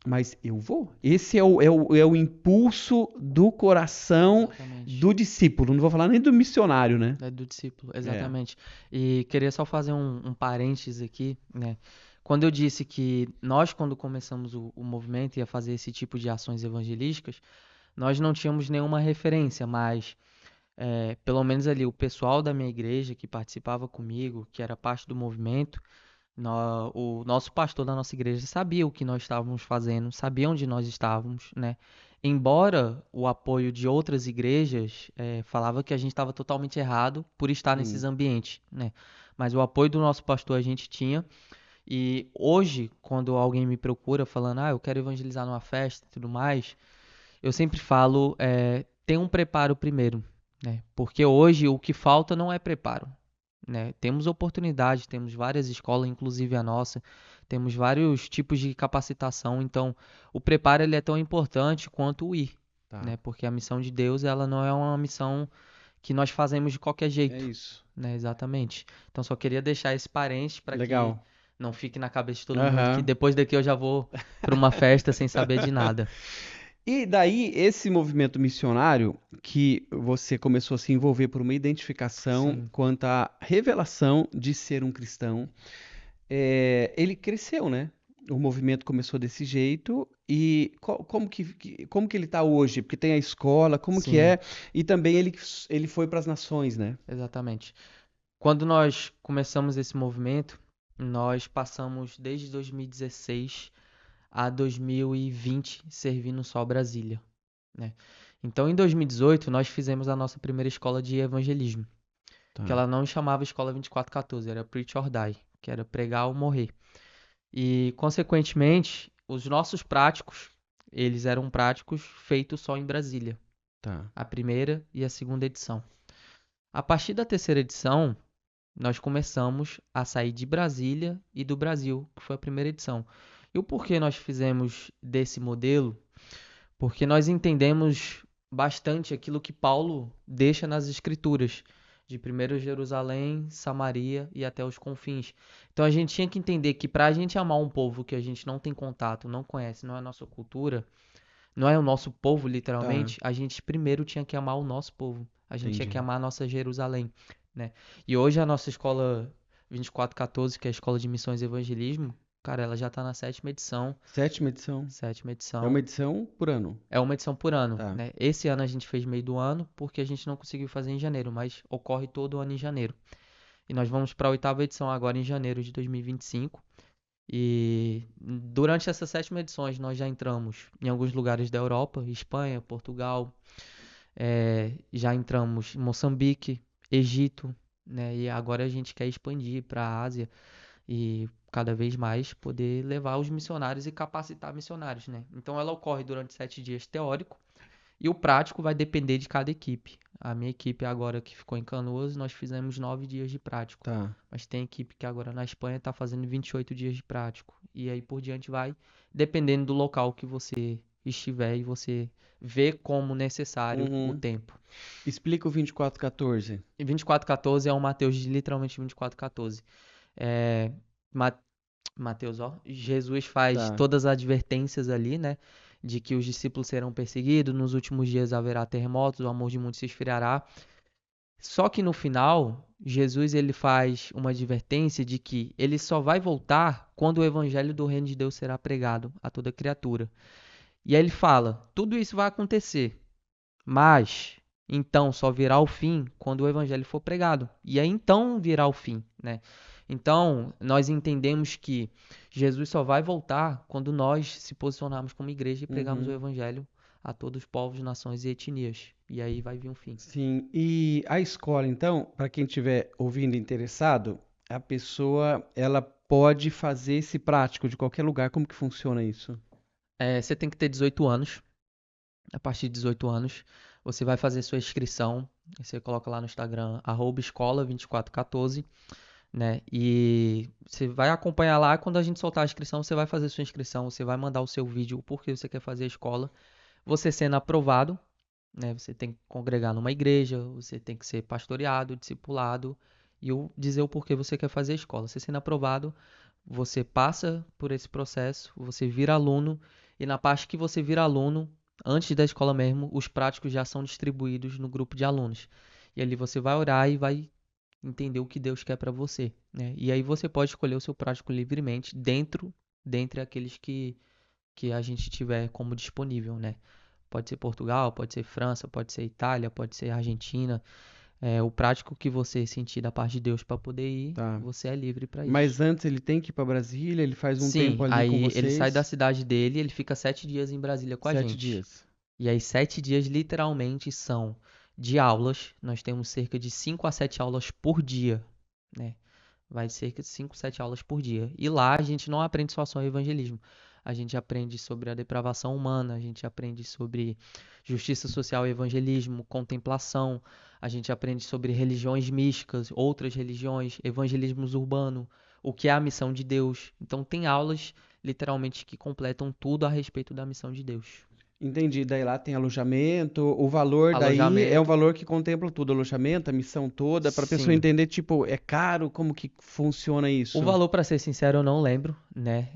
mas eu vou. Esse é o impulso do coração Exatamente. do discípulo. Não vou falar nem do missionário, né? É do discípulo, É. exatamente. E queria só fazer um parênteses aqui, né? Quando eu disse que nós, quando começamos o movimento, ia fazer esse tipo de ações evangelísticas, nós não tínhamos nenhuma referência, mas pelo menos ali o pessoal da minha igreja que participava comigo, que era parte do movimento, o nosso pastor da nossa igreja sabia o que nós estávamos fazendo, sabia onde nós estávamos, né? Embora o apoio de outras igrejas falava que a gente estava totalmente errado por estar nesses Sim. ambientes, né? Mas o apoio do nosso pastor a gente tinha. E hoje, quando alguém me procura falando, eu quero evangelizar numa festa e tudo mais, eu sempre falo, tem um preparo primeiro, né? Porque hoje o que falta não é preparo, né? Temos oportunidade, temos várias escolas, inclusive a nossa, temos vários tipos de capacitação, então o preparo ele é tão importante quanto o ir, Tá. né? Porque a missão de Deus, ela não é uma missão que nós fazemos de qualquer É jeito, isso. né? Exatamente. Então só queria deixar esse parênteses para que Legal. não fique na cabeça de todo mundo que Aham. depois daqui eu já vou para uma festa sem saber de nada. E daí, esse movimento missionário que você começou a se envolver por uma identificação Sim, quanto à revelação de ser um cristão, ele cresceu, né? O movimento começou desse jeito E como que ele está hoje? Porque tem a escola, como que Sim, é? E também ele foi para as nações, né? exatamente. Quando nós começamos esse movimento, nós passamos desde 2016 a 2020 servindo só Brasília, né? Então, em 2018, nós fizemos a nossa primeira escola de evangelismo, que Tá, ela não chamava Escola 2414, era Preach or Die, que era pregar ou morrer. E, consequentemente, os nossos práticos, eles eram práticos feitos só em Brasília, tá. a primeira e a segunda edição. A partir da terceira edição, nós começamos a sair de Brasília e do Brasil, que foi a primeira edição. E o porquê nós fizemos desse modelo? Porque nós entendemos bastante aquilo que Paulo deixa nas Escrituras, de primeiro Jerusalém, Samaria e até os confins. Então a gente tinha que entender que para a gente amar um povo que a gente não tem contato, não conhece, não é a nossa cultura, não é o nosso povo Tá, literalmente, a gente primeiro tinha que amar o nosso povo. A gente tinha que entendi. amar a nossa Jerusalém, né? E hoje a nossa escola 2414, que é a Escola de Missões e Evangelismo, cara, ela já está na sétima edição. Sétima edição. Sétima É uma edição. edição por ano. É uma edição por ano, Tá. né? Esse ano a gente fez meio do ano porque a gente não conseguiu fazer em janeiro, mas ocorre todo ano em janeiro. E nós vamos para a oitava edição agora em janeiro de 2025. E durante essas sétima edições nós já entramos em alguns lugares da Europa, Espanha, Portugal, já entramos em Moçambique, Egito, né? E agora a gente quer expandir para a Ásia e cada vez mais poder levar os missionários e capacitar missionários, né? Então ela ocorre durante 7 dias teórico e o prático vai depender de cada equipe. A minha equipe agora que ficou em Canoas, nós fizemos 9 dias de prático. Tá. Mas tem equipe que agora na Espanha está fazendo 28 dias de prático. E aí por diante vai, dependendo do local que você estiver e você vê como necessário o Uhum. tempo. Explica o 2414. E 24:14 é um Mateus de literalmente 24:14. É, Ma- Mateus, ó, Jesus faz Tá. todas as advertências ali, né? De que os discípulos serão perseguidos, nos últimos dias haverá terremotos, o amor de muitos se esfriará. Só que no final, Jesus ele faz uma advertência de que ele só vai voltar quando o evangelho do reino de Deus será pregado a toda criatura. E aí ele fala: tudo isso vai acontecer, mas então só virá o fim quando o evangelho for pregado. E aí então virá o fim, né? Então, nós entendemos que Jesus só vai voltar quando nós se posicionarmos como igreja e pregarmos o Uhum. evangelho a todos os povos, nações e etnias. E aí vai vir um fim. Sim. E a escola, então, para quem estiver ouvindo interessado, a pessoa ela pode fazer esse prático de qualquer lugar. Como que funciona isso? Você tem que ter 18 anos. A partir de 18 anos, você vai fazer sua inscrição. Você coloca lá no Instagram, @escola2414, né? E você vai acompanhar lá. Quando a gente soltar a inscrição, você vai fazer sua inscrição. Você vai mandar o seu vídeo, o porquê você quer fazer a escola. Você sendo aprovado, né? Você tem que congregar numa igreja, você tem que ser pastoreado, discipulado e dizer o porquê você quer fazer a escola. Você sendo aprovado, você passa por esse processo, você vira aluno e na parte que você vira aluno, antes da escola mesmo, os práticos já são distribuídos no grupo de alunos. E ali você vai orar e vai entender o que Deus quer para você, né? E aí você pode escolher o seu prático livremente dentre aqueles que a gente tiver como disponível, né? Pode ser Portugal, pode ser França, pode ser Itália, pode ser Argentina. O prático que você sentir da parte de Deus para poder ir, Tá. você é livre para isso. Mas antes ele tem que ir para Brasília, ele faz um tempo Sim, ali com aí ele sai da vocês. cidade dele, ele fica 7 dias em Brasília com a 7 dias. gente. E aí 7 dias literalmente são de aulas. Nós temos cerca de 5 a 7 aulas por dia, né? Vai cerca de 5, 7 aulas por dia. E lá a gente não aprende só sobre evangelismo. A gente aprende sobre a depravação humana, a gente aprende sobre justiça social e evangelismo, contemplação, a gente aprende sobre religiões místicas, outras religiões, evangelismo urbano, o que é a missão de Deus. Então tem aulas literalmente que completam tudo a respeito da missão de Deus. Entendi. Daí lá tem alojamento. O valor daí é um Alojamento, valor que contempla tudo, alojamento, a missão toda, para a pessoa sim. entender, tipo, é caro, como que funciona O isso? valor, para ser sincero, eu não lembro, né?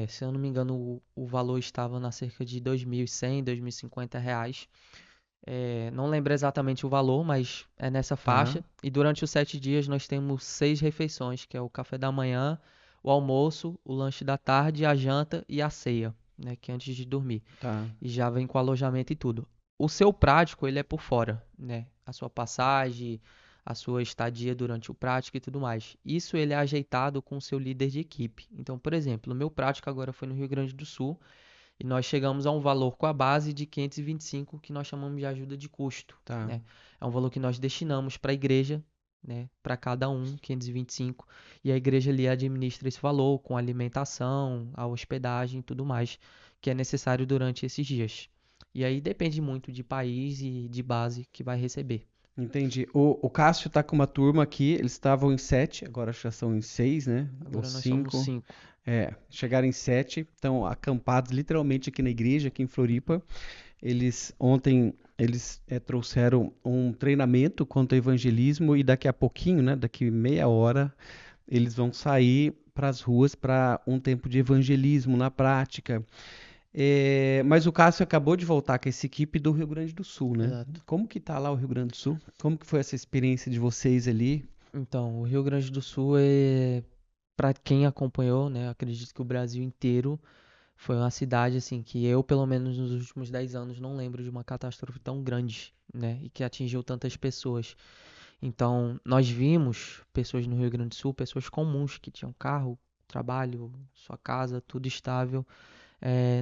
Se eu não me engano, o valor estava na cerca de 2.100, R$ 2.050. Não lembro exatamente o valor, mas é nessa Tá. faixa. E durante os 7 dias nós temos 6 refeições, que é o café da manhã, o almoço, o lanche da tarde, a janta e a ceia. né, que é antes de dormir. Tá. E já vem com alojamento e tudo. O seu prático, ele é por fora, né? A sua passagem, a sua estadia durante o prático e tudo mais. Isso ele é ajeitado com o seu líder de equipe. Então, por exemplo, o meu prático agora foi no Rio Grande do Sul e nós chegamos a um valor com a base de 525 que nós chamamos de ajuda de custo, Tá. né? É um valor que nós destinamos para a igreja, né? Para cada um, 525, e a igreja ali administra esse valor com alimentação, a hospedagem e tudo mais que é necessário durante esses dias. E aí depende muito de país e de base que vai receber. Entendi. O Cássio tá com uma turma aqui, eles estavam em 7, agora já são em 6, né? Ou Agora nós somos 5. 5. Chegaram em 7, estão acampados literalmente aqui na igreja, aqui em Floripa. Ontem, eles trouxeram um treinamento quanto ao evangelismo e daqui a pouquinho, né? Daqui meia hora, eles vão sair para as ruas para um tempo de evangelismo na prática. Mas o Cássio acabou de voltar com essa equipe do Rio Grande do Sul, né? Exato. Como que tá lá o Rio Grande do Sul? Como que foi essa experiência de vocês ali? Então, o Rio Grande do Sul é, para quem acompanhou, né, acredito que o Brasil inteiro foi uma cidade assim que eu, pelo menos nos últimos 10 anos, não lembro de uma catástrofe tão grande, né, e que atingiu tantas pessoas. Então, nós vimos pessoas no Rio Grande do Sul, pessoas comuns que tinham carro, trabalho, sua casa, tudo estável,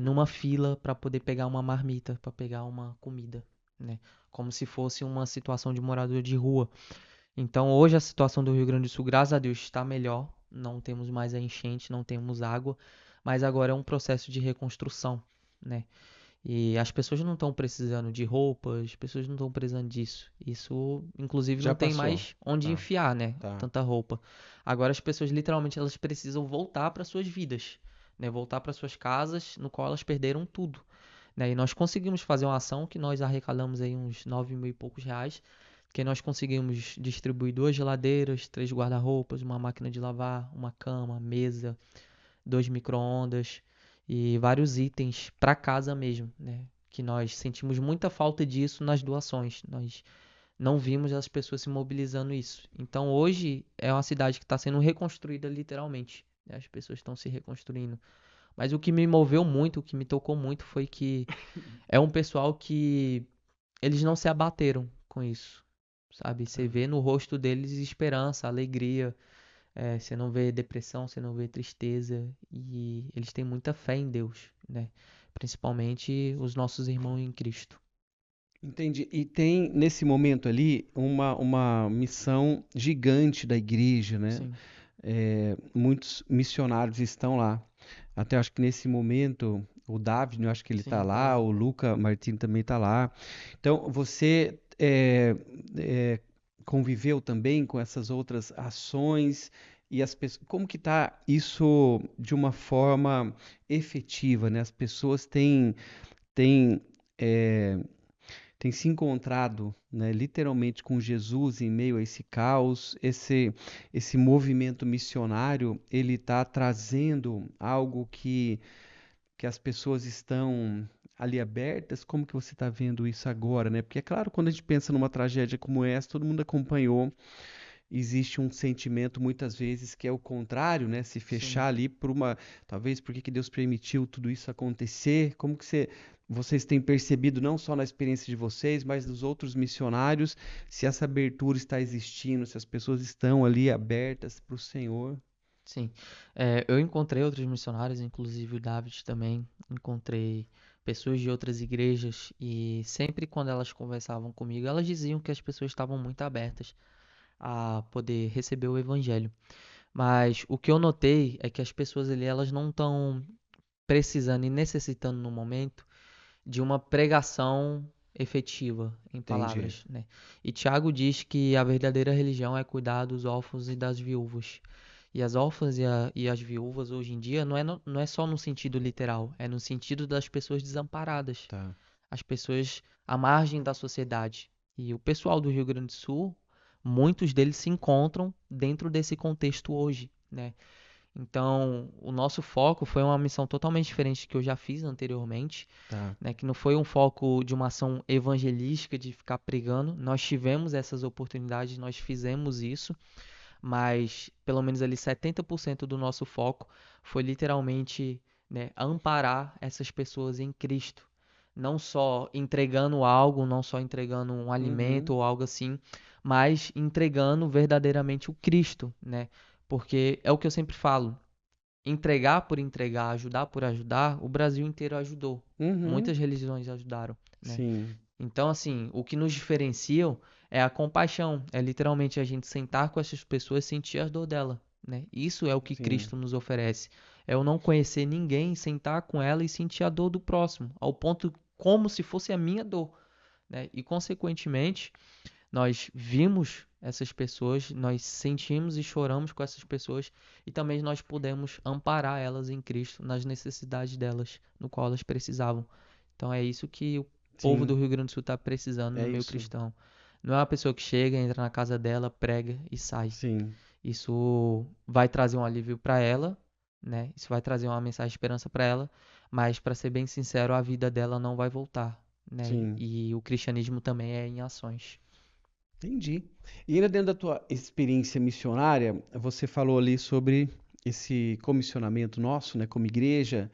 numa fila para poder pegar uma marmita, para pegar uma comida, né? Como se fosse uma situação de morador de rua. Então, hoje a situação do Rio Grande do Sul, graças a Deus, está melhor. Não temos mais a enchente, não temos água, mas agora é um processo de reconstrução, né? E as pessoas não estão precisando de roupas, as pessoas não estão precisando disso. Isso, inclusive, Já não tem passou. mais onde Tá, enfiar, né? tá. Tanta roupa. Agora as pessoas literalmente elas precisam voltar para suas vidas, né? Voltar para suas casas, no qual elas perderam tudo, né? E nós conseguimos fazer uma ação que nós arrecadamos aí uns 9 mil e poucos reais, que nós conseguimos distribuir 2 geladeiras, 3 guarda-roupas, uma máquina de lavar, uma cama, mesa, 2 micro-ondas e vários itens para casa mesmo, né? Que nós sentimos muita falta disso nas doações. Nós não vimos as pessoas se mobilizando isso. Então hoje é uma cidade que está sendo reconstruída literalmente, né? As pessoas estão se reconstruindo. Mas o que me moveu muito, o que me tocou muito foi que é um pessoal que eles não se abateram com isso, sabe? Você vê no rosto deles esperança, alegria. Você não vê depressão, você não vê tristeza e eles têm muita fé em Deus, né? Principalmente os nossos irmãos em Cristo. Entendi. E tem, nesse momento ali, uma missão gigante da igreja, né? Sim, Muitos missionários estão lá. Até acho que nesse momento, o David, eu acho que ele está sim, tá lá, lá. o Luca Martins também está lá. Então, você conviveu também com essas outras ações e as pessoas, como que está isso de uma forma efetiva, né? As pessoas têm é, tem se encontrado, né, literalmente com Jesus em meio a esse caos, esse movimento missionário, ele está trazendo algo que as pessoas estão ali abertas. Como que você está vendo isso agora, né? Porque é claro, quando a gente pensa numa tragédia como essa, todo mundo acompanhou, existe um sentimento muitas vezes que é o contrário, né? Se Sim. fechar ali por talvez por que Deus permitiu tudo isso acontecer? Como que vocês têm percebido não só na experiência de vocês, mas dos outros missionários, se essa abertura está existindo, se as pessoas estão ali abertas para o Senhor? Sim. Eu encontrei outros missionários, inclusive o David também. Encontrei pessoas de outras igrejas e sempre quando elas conversavam comigo, elas diziam que as pessoas estavam muito abertas a poder receber o evangelho. Mas o que eu notei é que as pessoas ali, elas não estão precisando e necessitando no momento de uma pregação efetiva em Entendi. palavras, né? E Tiago diz que a verdadeira religião é cuidar dos órfãos e das viúvas. E as órfãs e as viúvas hoje em dia não é só no sentido literal, é no sentido das pessoas desamparadas, Tá. as pessoas à margem da sociedade. E o pessoal do Rio Grande do Sul, muitos deles se encontram dentro desse contexto hoje, né? Então, o nosso foco foi uma missão totalmente diferente que eu já fiz anteriormente, Tá. né? Que não foi um foco de uma ação evangelística de ficar pregando. Nós tivemos essas oportunidades, nós fizemos isso, mas pelo menos ali 70% do nosso foco foi literalmente né, amparar essas pessoas em Cristo. Não só entregando algo, não só entregando um alimento ou algo assim, mas entregando verdadeiramente o Cristo, né? Porque é o que eu sempre falo, entregar por entregar, ajudar por ajudar, o Brasil inteiro ajudou. Uhum. Muitas religiões ajudaram, né? Sim, Então, assim, o que nos diferencia é a compaixão, é literalmente a gente sentar com essas pessoas e sentir a dor dela, né? Isso é o que sim, Cristo nos oferece. É eu não conhecer ninguém, sentar com ela e sentir a dor do próximo, ao ponto como se fosse a minha dor, né? E consequentemente, nós vimos essas pessoas, nós sentimos e choramos com essas pessoas e também nós podemos amparar elas em Cristo nas necessidades delas, no qual elas precisavam. Então é isso que o povo do sim. Rio Grande do Sul está precisando É no meio isso. cristão. Não é uma pessoa que chega, entra na casa dela, prega e sai. Sim, Isso vai trazer um alívio para ela, né? Isso vai trazer uma mensagem de esperança para ela, mas para ser bem sincero, a vida dela não vai voltar, né? sim. E o cristianismo também é em ações. Entendi. E ainda dentro da tua experiência missionária, você falou ali sobre esse comissionamento nosso, né, como igreja,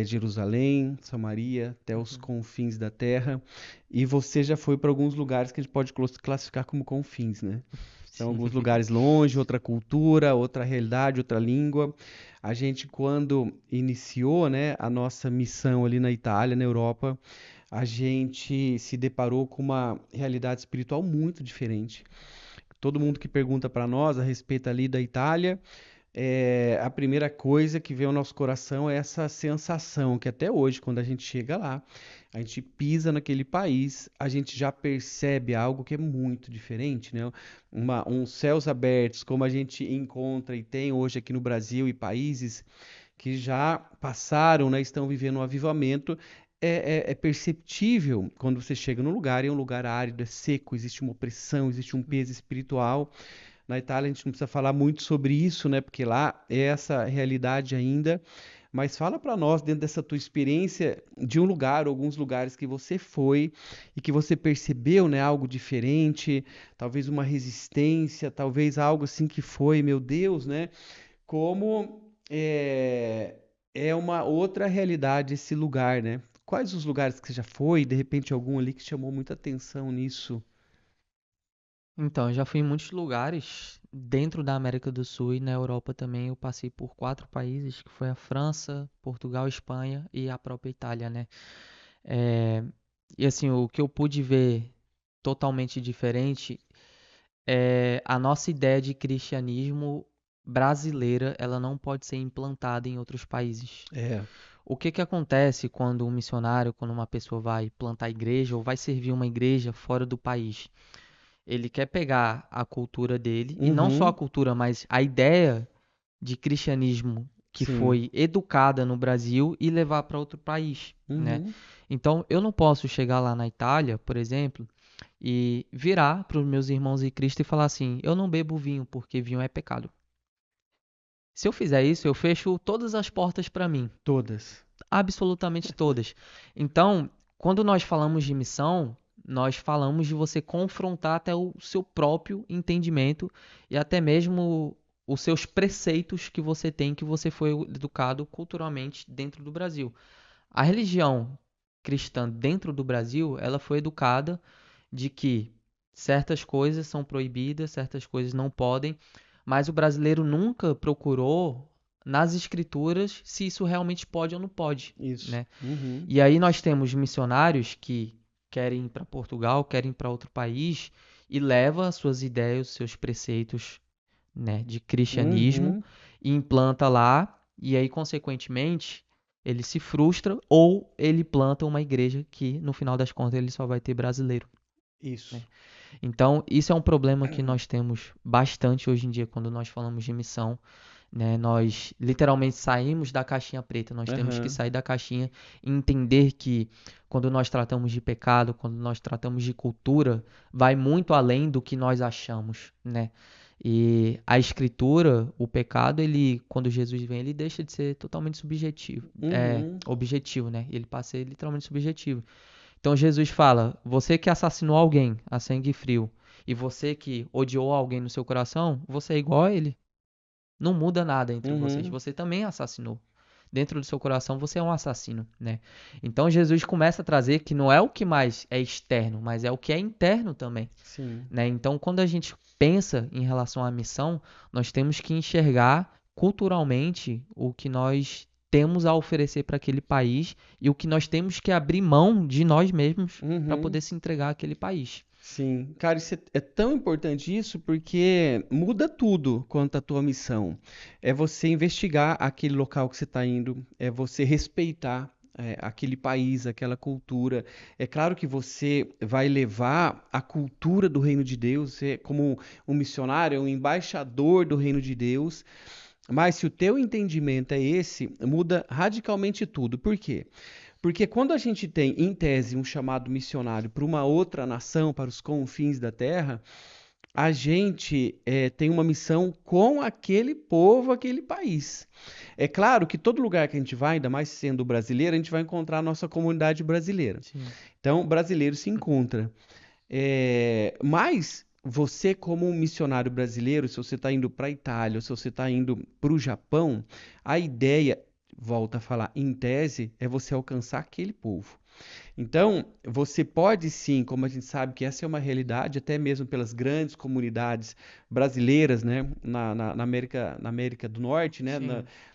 Jerusalém, Samaria, até os Uhum. confins da terra. E você já foi para alguns lugares que a gente pode classificar como confins, né? São Sim. alguns lugares longe, outra cultura, outra realidade, outra língua. A gente, quando iniciou, né, a nossa missão ali na Itália, na Europa, a gente se deparou com uma realidade espiritual muito diferente. Todo mundo que pergunta para nós a respeito ali da Itália, a primeira coisa que vem ao nosso coração é essa sensação que até hoje, quando a gente chega lá, a gente pisa naquele país, a gente já percebe algo que é muito diferente, né? Uns céus abertos, como a gente encontra e tem hoje aqui no Brasil e países que já passaram, né, estão vivendo um avivamento, é perceptível quando você chega num lugar, e é um lugar árido, é seco, existe uma opressão, existe um peso espiritual. Na Itália a gente não precisa falar muito sobre isso, né, porque lá é essa realidade ainda. Mas fala para nós, dentro dessa tua experiência, de um lugar, alguns lugares que você foi e que você percebeu, né, algo diferente, talvez uma resistência, talvez algo assim que foi, meu Deus, né? Como é uma outra realidade esse lugar, né? Quais os lugares que você já foi? De repente, algum ali que chamou muita atenção nisso? Então, eu já fui em muitos lugares dentro da América do Sul e na Europa também. Eu passei por 4 países, que foi a França, Portugal, Espanha e a própria Itália, né? É, e assim, o que eu pude ver totalmente diferente é a nossa ideia de cristianismo brasileira, ela não pode ser implantada em outros países. É. O que que acontece quando um missionário, quando uma pessoa vai plantar igreja ou vai servir uma igreja fora do país? Ele quer pegar a cultura dele, e não só a Uhum. cultura, mas a ideia de cristianismo que Sim. foi educada no Brasil e levar para outro país, né? Uhum. Então, eu não posso chegar lá na Itália, por exemplo, e virar para os meus irmãos em Cristo e falar assim: eu não bebo vinho porque vinho é pecado. Se eu fizer isso, eu fecho todas as portas para mim, Todas. absolutamente todas. Então, quando nós falamos de missão, nós falamos de você confrontar até o seu próprio entendimento e até mesmo os seus preceitos que você tem, que você foi educado culturalmente dentro do Brasil. A religião cristã dentro do Brasil, ela foi educada de que certas coisas são proibidas, certas coisas não podem, mas o brasileiro nunca procurou nas escrituras se isso realmente pode ou não pode, Isso. né? Uhum. E aí nós temos missionários que querem ir para Portugal, querem ir para outro país e leva suas ideias, seus preceitos, né, de cristianismo Uhum. e implanta lá e aí consequentemente ele se frustra ou ele planta uma igreja que no final das contas ele só vai ter brasileiro, né? Isso. Então, isso é um problema que nós temos bastante hoje em dia quando nós falamos de missão, né? Nós literalmente saímos da caixinha preta, nós temos que Aham. sair da caixinha e entender que quando nós tratamos de pecado, quando nós tratamos de cultura, vai muito além do que nós achamos, né? E a escritura, o pecado, ele, quando Jesus vem, ele deixa de ser totalmente subjetivo, Uhum. objetivo, né? Ele passa a ser literalmente subjetivo. Então Jesus fala: você que assassinou alguém a sangue frio e você que odiou alguém no seu coração, você é igual a ele. Não muda nada entre vocês. Uhum. Você também assassinou. dentro do seu coração você é um assassino, né? Então Jesus começa a trazer que não é o que mais é externo, mas é o que é interno também, Sim. né? Então, quando a gente pensa em relação à missão, nós temos que enxergar culturalmente o que nós temos a oferecer para aquele país e o que nós temos que abrir mão de nós mesmos para Uhum. poder se entregar àquele país. Sim, cara, isso é tão importante isso porque muda tudo quanto à tua missão. É você investigar aquele local que você está indo, é você respeitar aquele país, aquela cultura. É claro que você vai levar a cultura do reino de Deus, você, como um missionário, um embaixador do reino de Deus. Mas se o teu entendimento é esse, muda radicalmente tudo. Por quê? Porque quando a gente tem, em tese, um chamado missionário para uma outra nação, para os confins da terra, a gente tem uma missão com aquele povo, aquele país. É claro que todo lugar que a gente vai, ainda mais sendo brasileiro, a gente vai encontrar a nossa comunidade brasileira. Sim, Então, brasileiro se encontra. Mas você, como um missionário brasileiro, se você está indo para a Itália, ou se você está indo para o Japão, a ideia, volta a falar, em tese, é você alcançar aquele povo. Então, você pode sim, como a gente sabe que essa é uma realidade, até mesmo pelas grandes comunidades brasileiras, né, na América do Norte, né, sim,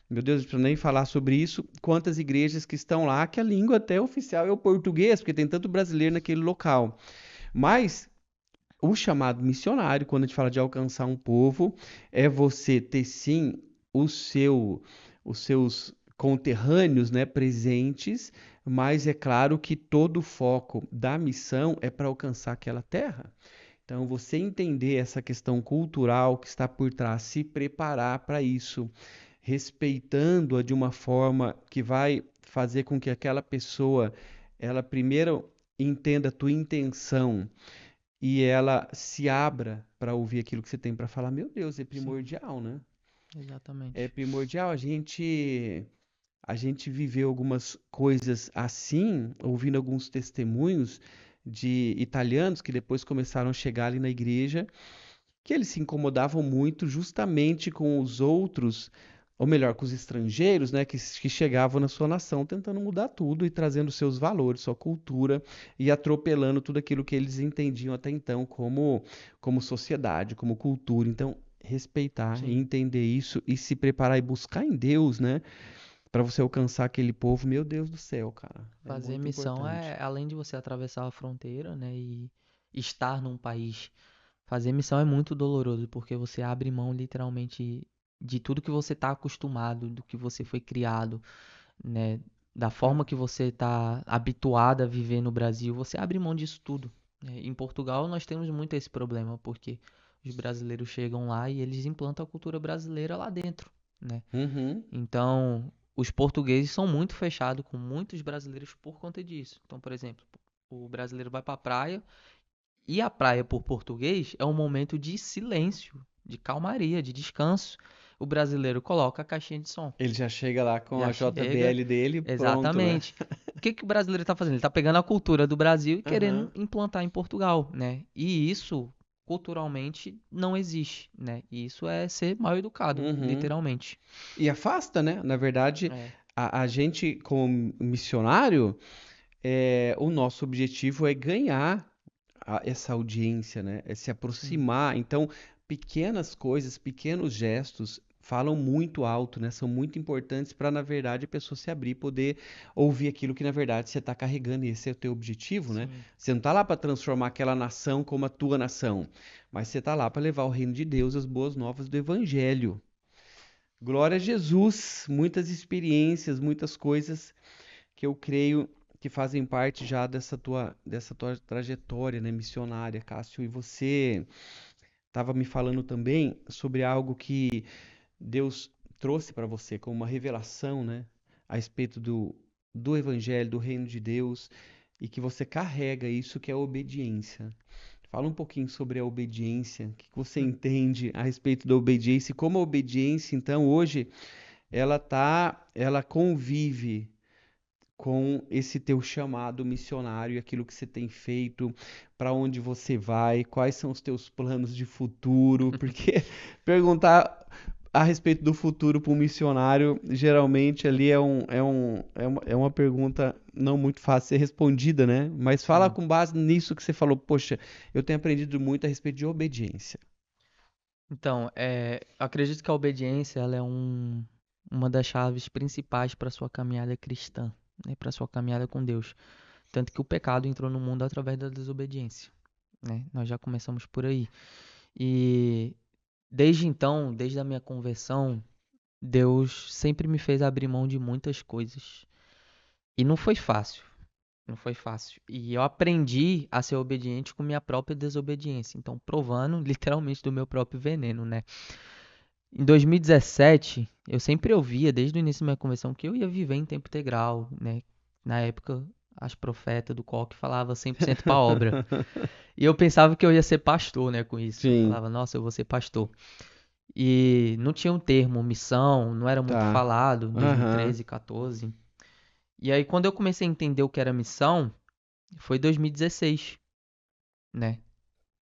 meu Deus, não preciso nem falar sobre isso, quantas igrejas que estão lá, que a língua até oficial é o português, porque tem tanto brasileiro naquele local. Mas o chamado missionário, quando a gente fala de alcançar um povo, é você ter sim o seu, os seus conterrâneos, né, presentes, mas é claro que todo o foco da missão é para alcançar aquela terra. Então, você entender essa questão cultural que está por trás, se preparar para isso, respeitando-a de uma forma que vai fazer com que aquela pessoa, ela primeiro entenda a tua intenção e ela se abra para ouvir aquilo que você tem para falar, meu Deus, é sim, primordial, né? É exatamente. primordial. A gente viveu algumas coisas assim, ouvindo alguns testemunhos de italianos que depois começaram a chegar ali na igreja, que eles se incomodavam muito justamente com os outros, ou melhor, com os estrangeiros, né, que chegavam na sua nação tentando mudar tudo e trazendo seus valores, sua cultura e atropelando tudo aquilo que eles entendiam até então como sociedade, como cultura. Então, respeitar e Sim. entender isso e se preparar e buscar em Deus, né, para você alcançar aquele povo, meu Deus do céu, cara, é Fazer muito missão importante. é, além de você atravessar a fronteira, né, e estar num país, fazer missão é muito doloroso, porque você abre mão literalmente de tudo que você está acostumado, do que você foi criado, né, da forma que você está habituado a viver no Brasil, você abre mão disso tudo, né? Em Portugal nós temos muito esse problema, porque os brasileiros chegam lá e eles implantam a cultura brasileira lá dentro, né? Uhum. Então, os portugueses são muito fechados com muitos brasileiros por conta disso. Então, por exemplo, o brasileiro vai para a praia e a praia por português é um momento de silêncio, de calmaria, de descanso. O brasileiro coloca a caixinha de som. Ele já chega lá com a Já chega, JBL dele, pronto, né? exatamente. O que que o brasileiro está fazendo? Ele está pegando a cultura do Brasil e querendo Aham. implantar em Portugal, né? E isso, culturalmente, não existe, né? E isso é ser mal educado, Uhum. literalmente. E afasta, né? Na verdade, É, a gente, como missionário, o nosso objetivo é ganhar essa audiência, né? É se sim, aproximar. Então, pequenas coisas, pequenos gestos falam muito alto, né? São muito importantes para, na verdade, a pessoa se abrir e poder ouvir aquilo que, na verdade, você está carregando. E esse é o teu objetivo, né? sim. Você não está lá para transformar aquela nação como a tua nação, mas você está lá para levar o reino de Deus, as boas novas do Evangelho. Glória a Jesus, muitas experiências, muitas coisas que eu creio que fazem parte já dessa tua trajetória, né, missionária, Cássio. E você estava me falando também sobre algo que Deus trouxe para você como uma revelação, né, a respeito do Evangelho, do reino de Deus, e que você carrega isso que é a obediência. Fala um pouquinho sobre a obediência, o que você Hum. entende a respeito da obediência e como a obediência, então, hoje ela convive com esse teu chamado missionário, aquilo que você tem feito, para onde você vai, quais são os teus planos de futuro, porque perguntar a respeito do futuro para um missionário, geralmente ali é uma pergunta não muito fácil de ser respondida, né? Mas fala Sim. com base nisso que você falou. Poxa, eu tenho aprendido muito a respeito de obediência. Então, acredito que a obediência ela é uma das chaves principais para sua caminhada cristã, né? Para sua caminhada com Deus. Tanto que o pecado entrou no mundo através da desobediência, né? Nós já começamos por aí. E desde então, desde a minha conversão, Deus sempre me fez abrir mão de muitas coisas. E não foi fácil. Não foi fácil. E eu aprendi a ser obediente com minha própria desobediência. Então, provando literalmente do meu próprio veneno, né? Em 2017, eu sempre ouvia, desde o início da minha conversão, que eu ia viver em tempo integral, né? Na época, as profetas do coque falavam 100% para obra. E eu pensava que eu ia ser pastor, né, com isso. Eu Sim, falava, nossa, eu vou ser pastor. E não tinha um termo, missão, não era muito tá. falado, Aham. 2013, 14. E aí, quando eu comecei a entender o que era missão, foi 2016, né?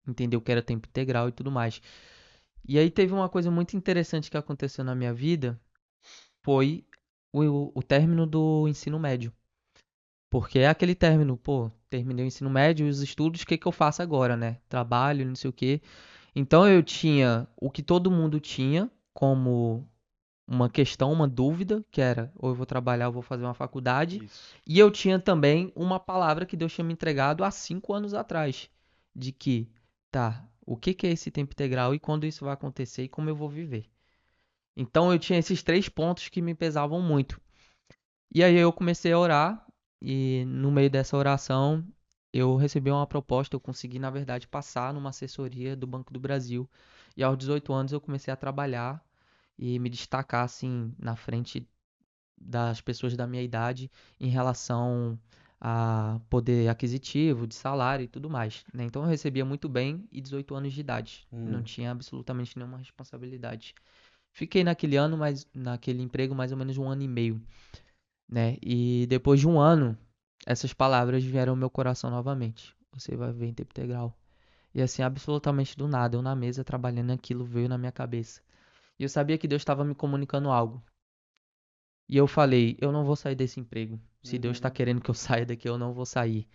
Entender o que era tempo integral e tudo mais. E aí teve uma coisa muito interessante que aconteceu na minha vida, foi o término do ensino médio. Porque é aquele término, pô, terminei o ensino médio, os estudos, o que que eu faço agora, né? Trabalho, não sei o quê. Então eu tinha o que todo mundo tinha como uma questão, uma dúvida, que era ou eu vou trabalhar ou vou fazer uma faculdade. Isso. E eu tinha também uma palavra que Deus tinha me entregado há 5 anos atrás, de que, tá, o que que é esse tempo integral e quando isso vai acontecer e como eu vou viver. Então eu tinha esses 3 pontos que me pesavam muito. E aí eu comecei a orar e no meio dessa oração eu recebi uma proposta, eu consegui na verdade passar numa assessoria do Banco do Brasil. E aos 18 anos eu comecei a trabalhar e me destacar assim na frente das pessoas da minha idade em relação a poder aquisitivo, de salário e tudo mais, né? Então eu recebia muito bem e 18 anos de idade, não Hum. tinha absolutamente nenhuma responsabilidade. Fiquei naquele ano, mas naquele emprego mais ou menos 1 ano e meio, né? E depois de 1 ano, essas palavras vieram ao meu coração novamente. Você vai ver em tempo integral. E assim, absolutamente do nada, eu na mesa trabalhando aquilo veio na minha cabeça. E eu sabia que Deus estava me comunicando algo. E eu falei, eu não vou sair desse emprego. Se Deus está Uhum. querendo que eu saia daqui, eu não vou sair.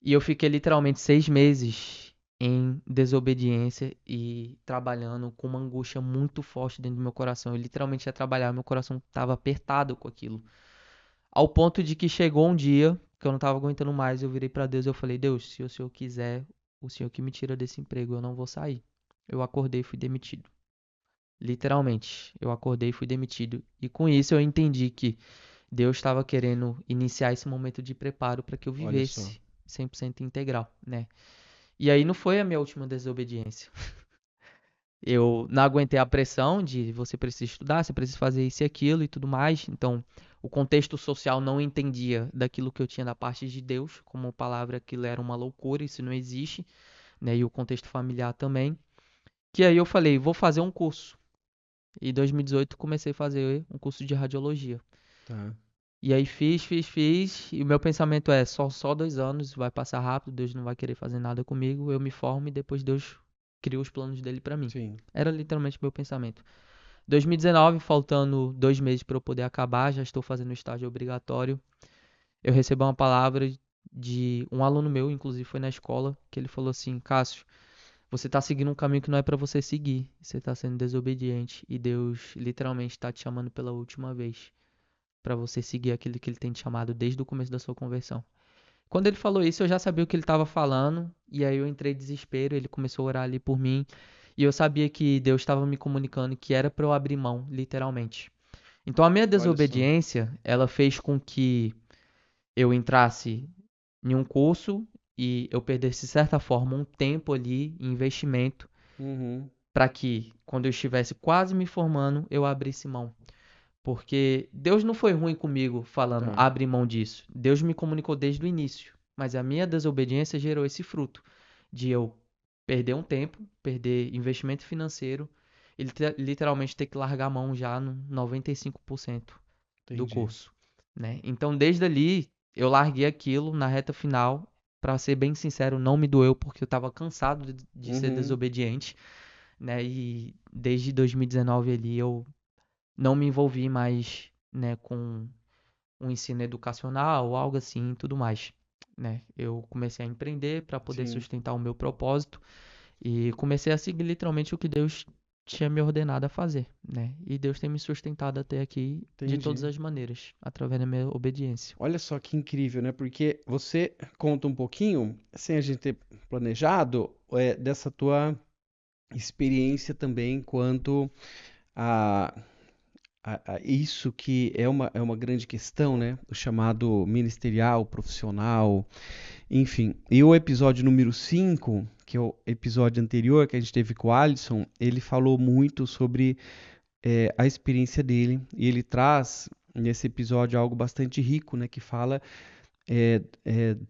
E eu fiquei literalmente 6 meses em desobediência e trabalhando com uma angústia muito forte dentro do meu coração. Eu literalmente ia trabalhar, meu coração estava apertado com aquilo. Ao ponto de que chegou um dia que eu não estava aguentando mais, eu virei para Deus e eu falei, Deus, se o Senhor quiser, o Senhor que me tira desse emprego, eu não vou sair. Eu acordei e fui demitido. Literalmente, eu acordei e fui demitido. E com isso eu entendi que Deus estava querendo iniciar esse momento de preparo para que eu Olha só. vivesse 100% integral, né? E aí não foi a minha última desobediência. Eu não aguentei a pressão de você precisa estudar, você precisa fazer isso e aquilo e tudo mais. Então, o contexto social não entendia daquilo que eu tinha da parte de Deus, como palavra aquilo era uma loucura, isso não existe, né? E o contexto familiar também. Que aí eu falei, vou fazer um curso. E em 2018 comecei a fazer um curso de radiologia. Tá. E aí fiz, e o meu pensamento é só 2 anos, vai passar rápido, Deus não vai querer fazer nada comigo, eu me formo e depois Deus cria os planos dele pra mim. Sim. Era literalmente meu pensamento. 2019, faltando 2 meses para eu poder acabar, já estou fazendo o estágio obrigatório. Eu recebi uma palavra de um aluno meu, inclusive foi na escola, que ele falou assim: Cássio, você está seguindo um caminho que não é para você seguir, você está sendo desobediente e Deus literalmente está te chamando pela última vez para você seguir aquilo que ele tem te chamado desde o começo da sua conversão. Quando ele falou isso, eu já sabia o que ele estava falando, e aí eu entrei em desespero, ele começou a orar ali por mim, e eu sabia que Deus estava me comunicando que era para eu abrir mão, literalmente. Então a minha Olha só. desobediência, ela fez com que eu entrasse em um curso e eu perdesse, de certa forma, um tempo ali, investimento, Uhum. para que, quando eu estivesse quase me formando, eu abrisse mão. Porque Deus não foi ruim comigo falando, Tá. abre mão disso. Deus me comunicou desde o início. Mas a minha desobediência gerou esse fruto de eu perder um tempo, perder investimento financeiro e literalmente ter que largar a mão já no 95% do Entendi. curso, né? Então, desde ali, eu larguei aquilo na reta final. Para ser bem sincero, não me doeu porque eu estava cansado de ser Uhum. desobediente, né? E desde 2019 ali eu não me envolvi mais, né, com um ensino educacional ou algo assim e tudo mais, né? Eu comecei a empreender para poder Sim, sustentar o meu propósito e comecei a seguir literalmente o que Deus tinha me ordenado a fazer, né? E Deus tem me sustentado até aqui de todas entendi. as maneiras, através da minha obediência. Olha só que incrível, né? Porque você conta um pouquinho, sem a gente ter planejado, dessa tua experiência também quanto a, a isso que é uma grande questão, né? O chamado ministerial, profissional, enfim. E o episódio número 5, que é o episódio anterior que a gente teve com o Alisson, ele falou muito sobre a experiência dele e ele traz nesse episódio algo bastante rico, né? Que fala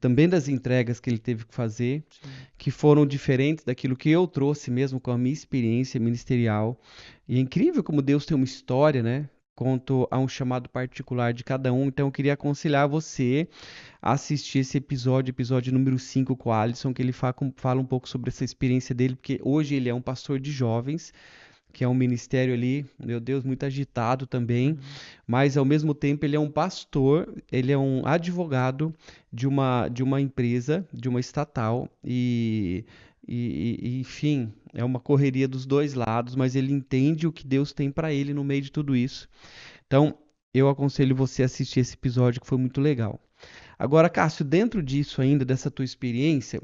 também das entregas que ele teve que fazer, Sim, que foram diferentes daquilo que eu trouxe mesmo com a minha experiência ministerial. E é incrível como Deus tem uma história, né? Quanto a um chamado particular de cada um. Então, eu queria aconselhar você a assistir esse episódio, episódio número 5 com o Alisson, que ele fala um pouco sobre essa experiência dele, porque hoje ele é um pastor de jovens, que é um ministério ali, meu Deus, muito agitado também, uhum, mas ao mesmo tempo ele é um pastor, ele é um advogado de uma empresa, de uma estatal, enfim, é uma correria dos dois lados, mas ele entende o que Deus tem para ele no meio de tudo isso. Então, eu aconselho você a assistir esse episódio que foi muito legal. Agora, Cássio, dentro disso ainda, dessa tua experiência,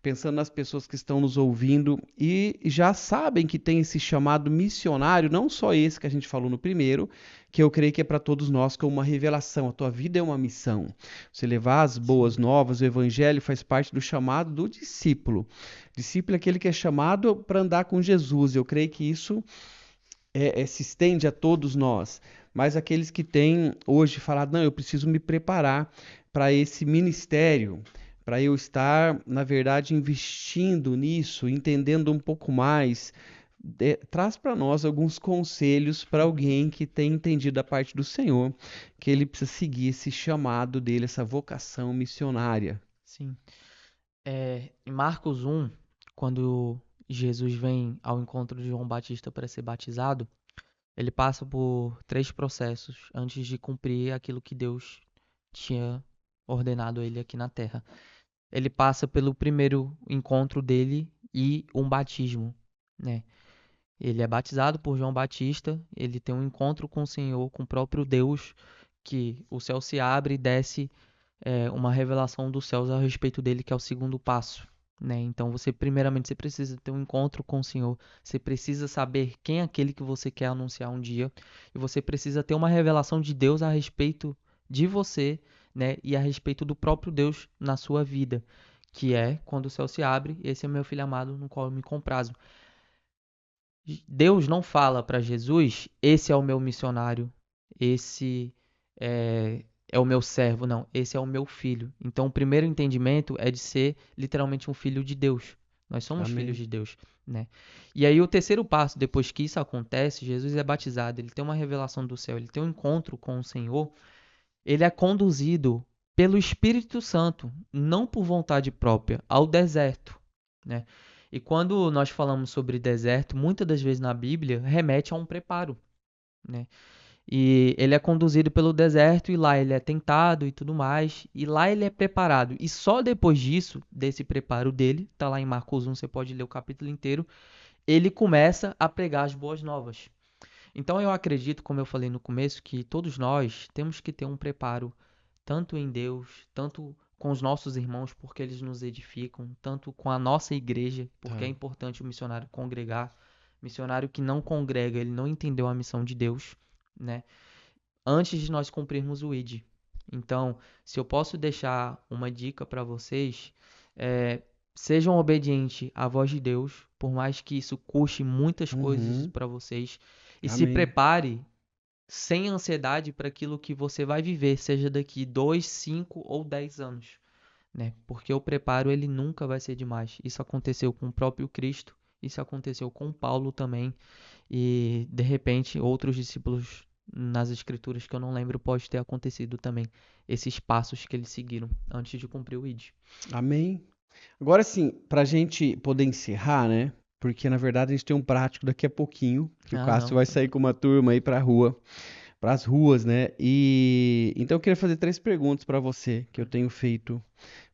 pensando nas pessoas que estão nos ouvindo e já sabem que tem esse chamado missionário, não só esse que a gente falou no primeiro, que eu creio que é para todos nós como uma revelação. A tua vida é uma missão. Você levar as boas sim, novas, o evangelho faz parte do chamado do discípulo. Discípulo é aquele que é chamado para andar com Jesus. Eu creio que isso se estende a todos nós, mas aqueles que têm hoje falado, não, eu preciso me preparar para esse ministério, para eu estar, na verdade, investindo nisso, entendendo um pouco mais. Traz para nós alguns conselhos para uhum, alguém que tem entendido da parte do Senhor que ele precisa seguir esse chamado dele, essa vocação missionária. sim. Em Marcos 1, quando Jesus vem ao encontro de João Batista para ser batizado, ele passa por 3 processos antes de cumprir aquilo que Deus tinha ordenado a ele aqui na terra. Ele passa pelo primeiro encontro dele e um batismo, né? Ele é batizado por João Batista, ele tem um encontro com o Senhor, com o próprio Deus, que o céu se abre e desce uma revelação dos céus a respeito dele, que é o segundo passo. Né? Então, primeiramente, você precisa ter um encontro com o Senhor. Você precisa saber quem é aquele que você quer anunciar um dia. E você precisa ter uma revelação de Deus a respeito de você, né? E a respeito do próprio Deus na sua vida. Que é quando o céu se abre, esse é meu filho amado no qual eu me comprazo. Deus não fala para Jesus, esse é o meu missionário, esse é o meu servo, não, esse é o meu filho. Então, o primeiro entendimento é de ser literalmente um filho de Deus. Nós somos filhos Amém. de Deus, né? E aí o terceiro passo, depois que isso acontece, Jesus é batizado, ele tem uma revelação do céu, ele tem um encontro com o Senhor, ele é conduzido pelo Espírito Santo, não por vontade própria, ao deserto, né? E quando nós falamos sobre deserto, muitas das vezes na Bíblia remete a um preparo, né? E ele é conduzido pelo deserto e lá ele é tentado e tudo mais, e lá ele é preparado. E só depois disso, desse preparo dele, tá lá em Marcos 1, você pode ler o capítulo inteiro, ele começa a pregar as boas novas. Então eu acredito, como eu falei no começo, que todos nós temos que ter um preparo tanto em Deus, tanto com os nossos irmãos, porque eles nos edificam, tanto com a nossa igreja, porque é Tá. importante o missionário congregar. Missionário que não congrega, ele não entendeu a missão de Deus, né? Antes de nós cumprirmos o ID. Então, se eu posso deixar uma dica para vocês, é, sejam obedientes à voz de Deus, por mais que isso custe muitas coisas Uhum. para vocês, e se Amém. prepare sem ansiedade para aquilo que você vai viver, seja daqui 2, 5 ou 10 anos, né? Porque o preparo ele nunca vai ser demais. Isso aconteceu com o próprio Cristo, isso aconteceu com Paulo também, e de repente outros discípulos nas escrituras que eu não lembro pode ter acontecido também, esses passos que eles seguiram antes de cumprir o ID. Amém. Agora sim, para a gente poder encerrar, né? porque na verdade a gente tem um prático daqui a pouquinho, que o Ah, Cássio não. vai sair com uma turma aí para as ruas, né? E então eu queria fazer 3 perguntas para você, que eu tenho feito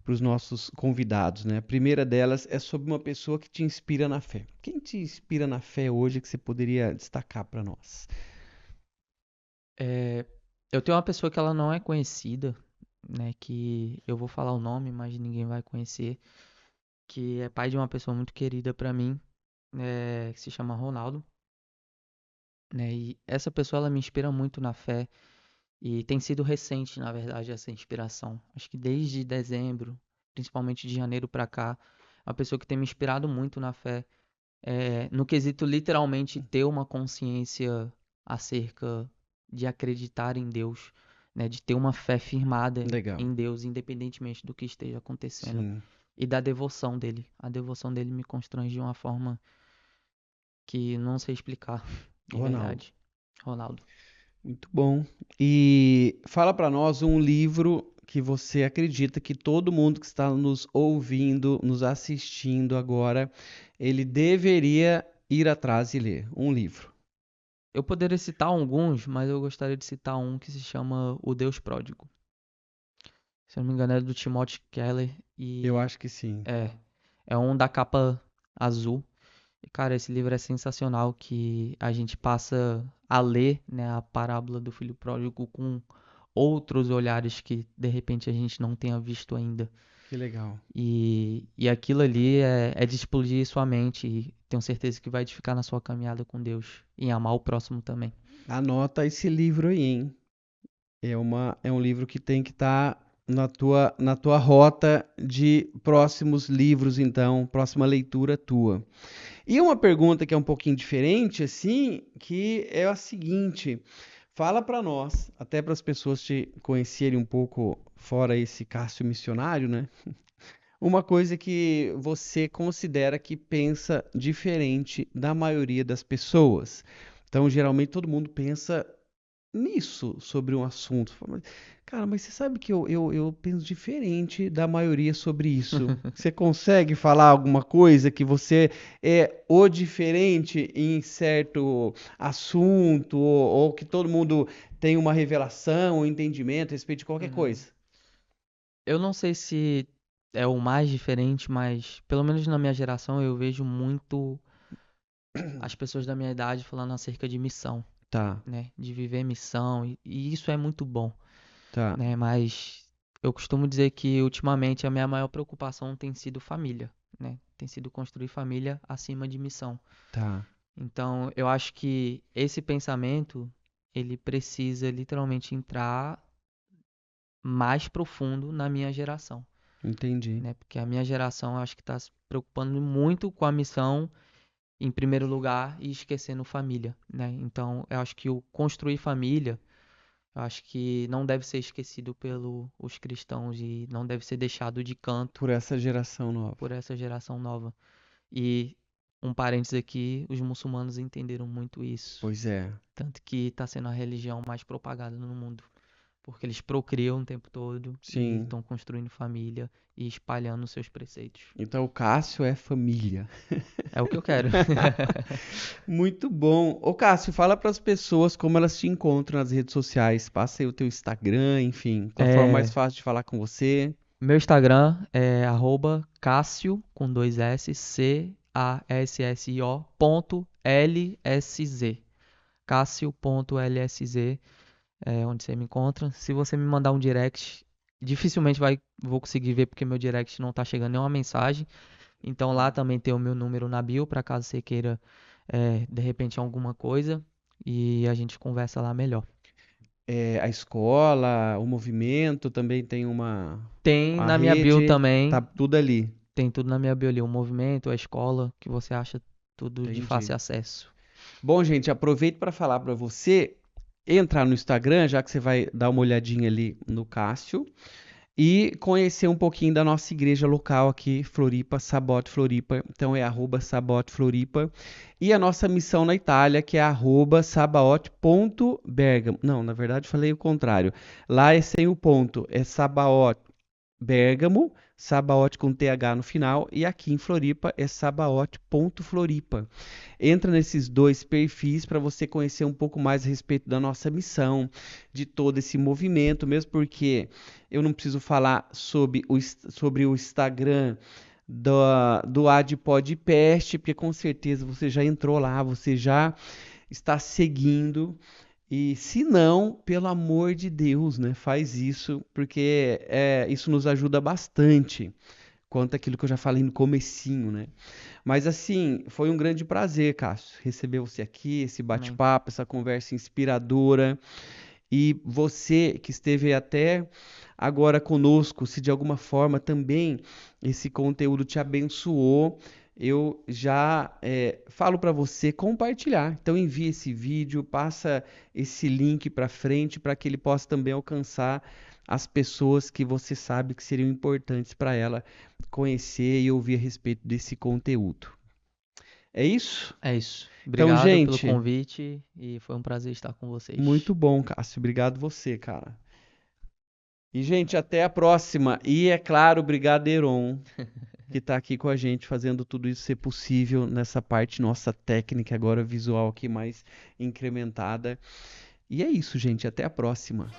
para os nossos convidados, né? A primeira delas é sobre uma pessoa que te inspira na fé. Quem te inspira na fé hoje que você poderia destacar para nós? É, eu tenho uma pessoa que ela não é conhecida, né? Que eu vou falar o nome, mas ninguém vai conhecer. Que é pai de uma pessoa muito querida pra mim, que se chama Ronaldo, né? E essa pessoa ela me inspira muito na fé e tem sido recente, na verdade, essa inspiração. Acho que desde dezembro, principalmente de janeiro pra cá, é uma pessoa que tem me inspirado muito na fé, no quesito literalmente ter uma consciência acerca de acreditar em Deus, né? De ter uma fé firmada Legal. em Deus, independentemente do que esteja acontecendo. Sim. E da devoção dele. A devoção dele me constrange de uma forma que não sei explicar, de Ronaldo. verdade. Ronaldo. Muito bom. E fala para nós um livro que você acredita que todo mundo que está nos ouvindo, nos assistindo agora, ele deveria ir atrás e ler. Um livro. Eu poderia citar alguns, mas eu gostaria de citar um que se chama O Deus Pródigo. Se eu não me engano, é do Timothy Keller Eu e acho que sim. é, é um da capa azul. E, cara, esse livro é sensacional que a gente passa a ler, né, a parábola do filho pródigo com outros olhares que de repente a gente não tenha visto ainda. Que legal. E aquilo ali é de explodir sua mente e tenho certeza que vai edificar na sua caminhada com Deus e em amar o próximo também. Anota esse livro aí, hein? É um livro que tem que estar na tua rota de próximos livros, então, próxima leitura tua. E uma pergunta que é um pouquinho diferente, assim, que é a seguinte: fala para nós, até para as pessoas te conhecerem um pouco fora esse Cássio missionário, né? Uma coisa que você considera que pensa diferente da maioria das pessoas. Então, geralmente todo mundo pensa nisso sobre um assunto. Fala, cara, mas você sabe que eu penso diferente da maioria sobre isso. Você consegue falar alguma coisa que você é o diferente em certo assunto, ou que todo mundo tem uma revelação, um entendimento a respeito de qualquer Uhum. coisa? Eu não sei se é o mais diferente, mas pelo menos na minha geração eu vejo muito as pessoas da minha idade falando acerca de missão, Tá, né? De viver missão e isso é muito bom, tá, né? Mas eu costumo dizer que ultimamente a minha maior preocupação tem sido família, né? Tem sido construir família acima de missão. tá. Então, eu acho que esse pensamento ele precisa literalmente entrar mais profundo na minha geração, Entendi. né? Porque a minha geração eu acho que está se preocupando muito com a missão em primeiro lugar e esquecendo família, né? Então, eu acho que o construir família, eu acho que não deve ser esquecido pelos cristãos e não deve ser deixado de canto Por essa geração nova. por essa geração nova. E um parênteses aqui, os muçulmanos entenderam muito isso. Pois é. Tanto que está sendo a religião mais propagada no mundo. Porque eles procriam o tempo todo e Sim. estão construindo família e espalhando seus preceitos. Então o Cássio é família. É o que eu quero. Muito bom. Ô Cássio, fala para as pessoas como elas te encontram nas redes sociais. Passa aí o teu Instagram, enfim, qual a forma mais É, fácil de falar com você. meu Instagram é @Cássio com dois S, CASSIO ponto LSZ. Cássio.lsz é onde você me encontra. Se você me mandar um direct, dificilmente vou conseguir ver porque meu direct não tá chegando nenhuma mensagem. Então lá também tem o meu número na bio, para caso você queira, de repente, alguma coisa. E a gente conversa lá melhor. A escola, o movimento também tem Tem uma na minha bio rede, tá também, tudo ali. tem tudo na minha bio ali. O movimento, a escola, que você acha tudo de Entendi. fácil acesso. Bom, gente, aproveito para falar para você entrar no Instagram, já que você vai dar uma olhadinha ali no Cássio. E conhecer um pouquinho da nossa igreja local aqui, Floripa, Sabote Floripa. Então é @Sabote Floripa. E a nossa missão na Itália, que é @sabaote.bergamo. Não, na verdade falei o contrário. Lá é sem o ponto, é Sabaote. Bergamo, Sabaote com TH no final, e aqui em Floripa é sabaote.floripa. Entra nesses dois perfis para você conhecer um pouco mais a respeito da nossa missão, de todo esse movimento, mesmo porque eu não preciso falar sobre o Instagram do AdPodPest, porque com certeza você já entrou lá, você já está seguindo. E se não, pelo amor de Deus, né, faz isso, porque isso nos ajuda bastante, quanto aquilo que eu já falei no comecinho, né? Mas assim, foi um grande prazer, Cássio, receber você aqui, esse Amém. bate-papo, essa conversa inspiradora. E você que esteve até agora conosco, se de alguma forma também esse conteúdo te abençoou, eu já falo para você compartilhar. Então envie esse vídeo, passa esse link para frente para que ele possa também alcançar as pessoas que você sabe que seriam importantes para ela conhecer e ouvir a respeito desse conteúdo. É isso? É isso. Então, Obrigado pelo gente, convite e foi um prazer estar com vocês. muito bom, Cássio. Obrigado você, cara. E, gente, até a próxima. E, é claro, obrigado, Heron, que está aqui com a gente, fazendo tudo isso ser possível nessa parte nossa técnica, agora visual aqui mais incrementada. E é isso, gente. Até a próxima.